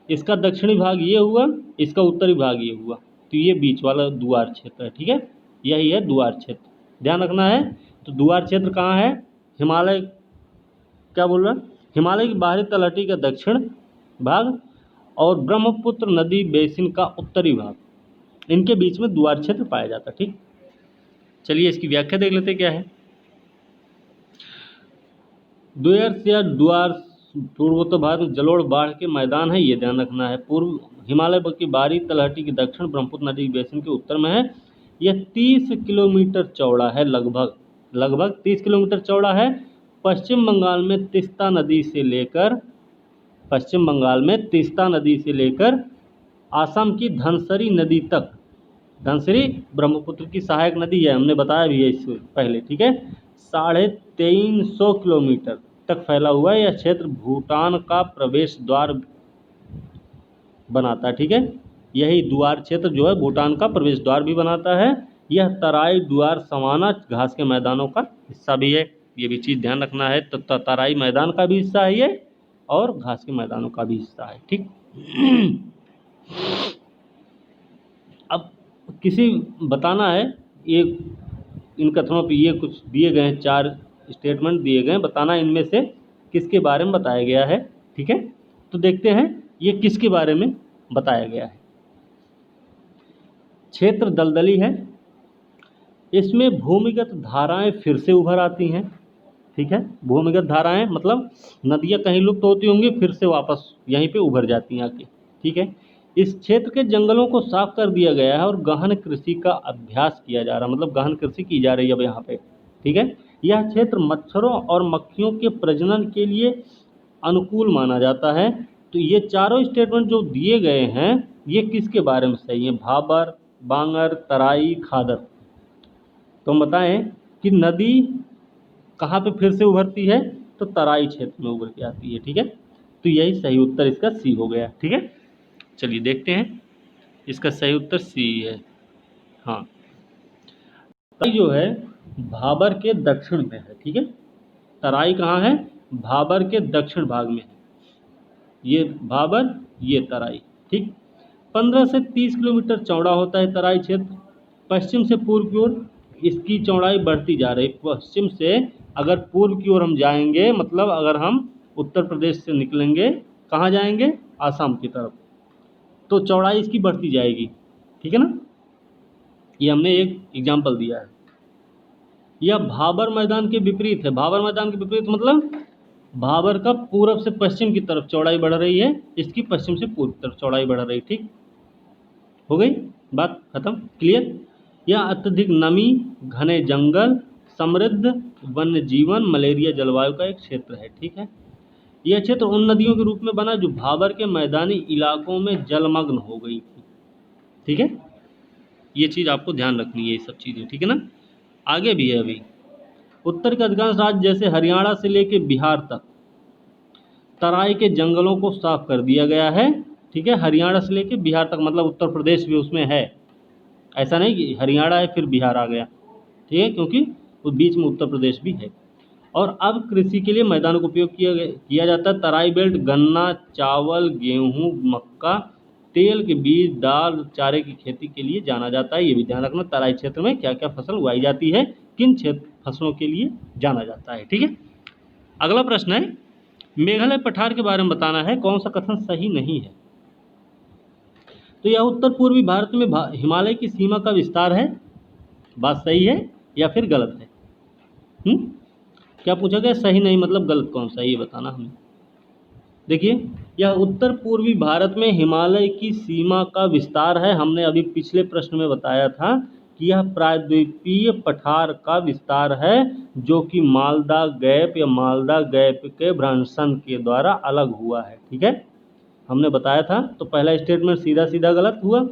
इसका दक्षिणी भाग ये हुआ, इसका उत्तरी भाग ये हुआ, तो ये बीच वाला दुआर क्षेत्र है। ठीक है, यही है दुआर क्षेत्र, ध्यान रखना है। तो दुआर क्षेत्र कहाँ है, हिमालय, क्या बोल रहा है, हिमालय की बाहरी तलहटी का दक्षिण भाग और ब्रह्मपुत्र नदी बेसिन का उत्तरी भाग, इनके बीच में दुआर क्षेत्र पाया जाता है। ठीक, चलिए इसकी व्याख्या देख लेते क्या है। डुअर्स या डुआर्स पूर्वोत्तर भारत में जलोढ़ बाढ़ के मैदान है, ये ध्यान रखना है। पूर्व हिमालय की बाहरी तलहटी के दक्षिण ब्रह्मपुत्र नदी बेसिन के उत्तर में है। यह 30 किलोमीटर चौड़ा है, लगभग लगभग 30 किलोमीटर चौड़ा है। पश्चिम बंगाल में तीस्ता नदी से लेकर, पश्चिम बंगाल में तीस्ता नदी से लेकर आसाम की धनसरी नदी तक, धनसरी ब्रह्मपुत्र की सहायक नदी है, हमने बताया भी है इससे पहले। ठीक है, 350 किलोमीटर तक फैला हुआ है। यह क्षेत्र भूटान का प्रवेश द्वार बनाता है। ठीक है, यही दुआर क्षेत्र जो है भूटान का प्रवेश द्वार भी बनाता है। यह तराई डुआर सवाना घास के मैदानों का हिस्सा भी है, ये भी चीज़ ध्यान रखना है। तो तराई मैदान का भी हिस्सा है ये, और घास के मैदानों का भी हिस्सा है। ठीक, अब किसी बताना है, ये इन कथनों पे ये कुछ दिए गए हैं, 4 स्टेटमेंट दिए गए हैं, बताना इनमें से किसके बारे में बताया गया है। ठीक है, तो देखते हैं ये किसके बारे में बताया गया है। क्षेत्र दलदली है, इसमें भूमिगत धाराएं फिर से उभर आती हैं। ठीक है, भूमिगत धाराएं मतलब नदियां कहीं लुप्त होती होंगी, फिर से वापस यहीं पे उभर जाती हैं आके। ठीक है, इस क्षेत्र के जंगलों को साफ कर दिया गया है और गहन कृषि का अभ्यास किया जा रहा है, मतलब गहन कृषि की जा रही है अब यहाँ पे। ठीक है, यह क्षेत्र मच्छरों और मक्खियों के प्रजनन के लिए अनुकूल माना जाता है। तो ये चारों स्टेटमेंट जो दिए गए हैं ये किसके बारे में सही है? भाबर, बांगर, तराई, खादर। तो हम बताएं कि नदी कहाँ पे फिर से उभरती है? तो तराई क्षेत्र में उभर के आती है। ठीक है, तो यही सही उत्तर इसका सी हो गया। ठीक है, चलिए देखते हैं, इसका सही उत्तर सी है। हाँ, तराई जो है भाबर के दक्षिण में है। ठीक है, तराई कहाँ है? भाबर के दक्षिण भाग में है। ये भाबर, ये तराई। ठीक, 15 से 30 किलोमीटर चौड़ा होता है तराई क्षेत्र। पश्चिम से पूर्व की ओर इसकी चौड़ाई बढ़ती जा रही। पश्चिम से अगर पूर्व की ओर हम जाएंगे, मतलब अगर हम उत्तर प्रदेश से निकलेंगे, कहाँ जाएंगे? आसाम की तरफ, तो चौड़ाई इसकी बढ़ती जाएगी। ठीक है ना, ये हमने एक एग्जाम्पल दिया है। यह भाबर मैदान के विपरीत है। भाबर मैदान के विपरीत मतलब भाबर का पूरब से पश्चिम की तरफ चौड़ाई बढ़ रही है, इसकी पश्चिम से पूर्व की तरफ चौड़ाई बढ़ रही। ठीक, हो गई बात खत्म, क्लियर। यह अत्यधिक नमी, घने जंगल, समृद्ध वन्य जीवन, मलेरिया जलवायु का एक क्षेत्र है। ठीक है, यह क्षेत्र उन नदियों के रूप में बना जो भाबर के मैदानी इलाकों में जलमग्न हो गई थी। ठीक है, ये चीज़ आपको ध्यान रखनी है, ये सब चीज़ें। ठीक है ना, आगे भी है अभी। उत्तर के अधिकांश राज्य जैसे हरियाणा से लेकर बिहार तक तराई के जंगलों को साफ कर दिया गया है। ठीक है, हरियाणा से लेकर बिहार तक मतलब उत्तर प्रदेश भी उसमें है। ऐसा नहीं कि हरियाणा है फिर बिहार आ गया। ठीक है, क्योंकि उस बीच में उत्तर प्रदेश भी है। और अब कृषि के लिए मैदानों का उपयोग किया जाता है। तराई बेल्ट गन्ना, चावल, गेहूं, मक्का, तेल के बीज, दाल, चारे की खेती के लिए जाना जाता है। ये भी ध्यान रखना, तराई क्षेत्र में क्या क्या फसल उगाई जाती है, किन क्षेत्र फसलों के लिए जाना जाता है। ठीक है, अगला प्रश्न है, मेघालय पठार के बारे में बताना है, कौन सा कथन सही नहीं है? तो यह उत्तर पूर्वी भारत में हिमालय की सीमा का विस्तार है। बात सही है या फिर गलत है? क्या पूछा गया? सही नहीं मतलब गलत कौन सा, ये बताना हमें। देखिए, यह उत्तर पूर्वी भारत में हिमालय की सीमा का विस्तार है। हमने अभी पिछले प्रश्न में बताया था कि यह प्रायद्वीपीय पठार का विस्तार है, जो कि मालदा गैप या मालदा गैप के भ्रंशन के द्वारा अलग हुआ है। ठीक है, हमने बताया था। तो पहला स्टेटमेंट सीधा सीधा गलत हुआ।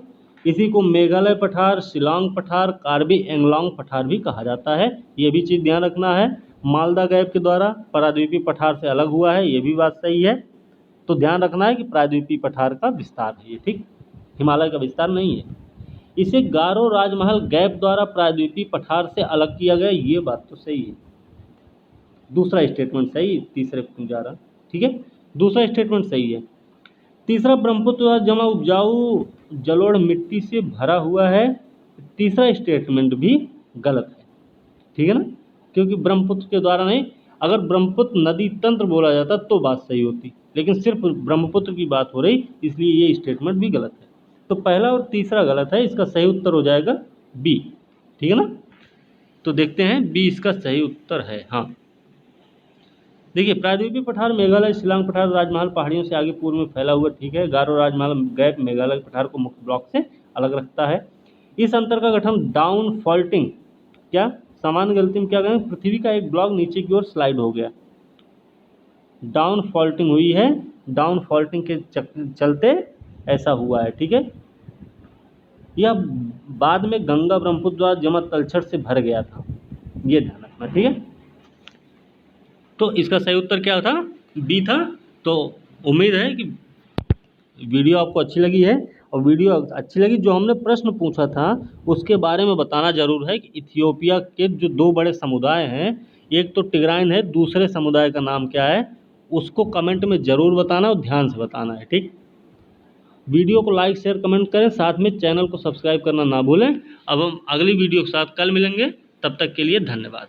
इसी को मेघालय पठार, शिलांग पठार, कार्बी एंगलोंग पठार भी कहा जाता है। ये भी चीज़ ध्यान रखना है। मालदा गैप के द्वारा प्रायद्वीपीय पठार से अलग हुआ है, ये भी बात सही है। तो ध्यान रखना है कि प्रायद्वीपीय पठार का विस्तार है ये। ठीक, हिमालय का विस्तार नहीं है। इसे गारो राजमहल गैप द्वारा प्रायद्वीपीय पठार से अलग किया गया, ये बात तो सही है। दूसरा स्टेटमेंट सही, तीसरे पे जा रहा। ठीक है, दूसरा स्टेटमेंट सही है। तीसरा, ब्रह्मपुत्र जमा उपजाऊ जलोढ़ मिट्टी से भरा हुआ है, तीसरा स्टेटमेंट भी गलत है। ठीक है ना, क्योंकि ब्रह्मपुत्र के द्वारा नहीं, अगर ब्रह्मपुत्र नदी तंत्र बोला जाता तो बात सही होती, लेकिन सिर्फ ब्रह्मपुत्र की बात हो रही, इसलिए ये स्टेटमेंट भी गलत है। तो पहला और तीसरा गलत है, इसका सही उत्तर हो जाएगा बी। ठीक है ना, तो देखते हैं बी इसका सही उत्तर है। हाँ, देखिए, प्रायद्वीपीय पठार मेघालय शिलांग पठार राजमहल पहाड़ियों से आगे पूर्व में फैला हुआ। ठीक है, गारो राजमहल गैप मेघालय पठार को मुख्य ब्लॉक से अलग रखता है। इस अंतर का गठन डाउन फॉल्टिंग, क्या सामान्य गलती में क्या करें, पृथ्वी का एक ब्लॉक नीचे की ओर स्लाइड हो गया, डाउन फॉल्टिंग हुई है, डाउन फॉल्टिंग के चलते ऐसा हुआ है। ठीक है, यह बाद में गंगा ब्रह्मपुत्र द्वारा जमा तलछट से भर गया था, ये ध्यान रखना। ठीक है, तो इसका सही उत्तर क्या था? बी था। तो उम्मीद है कि वीडियो आपको अच्छी लगी है, और वीडियो अच्छी लगी, जो हमने प्रश्न पूछा था उसके बारे में बताना जरूर है कि इथियोपिया के जो दो बड़े समुदाय हैं, एक तो टिग्राइन है, दूसरे समुदाय का नाम क्या है, उसको कमेंट में ज़रूर बताना और ध्यान से बताना है। ठीक, वीडियो को लाइक शेयर कमेंट करें, साथ में चैनल को सब्सक्राइब करना ना भूलें। अब हम अगली वीडियो के साथ कल मिलेंगे, तब तक के लिए धन्यवाद।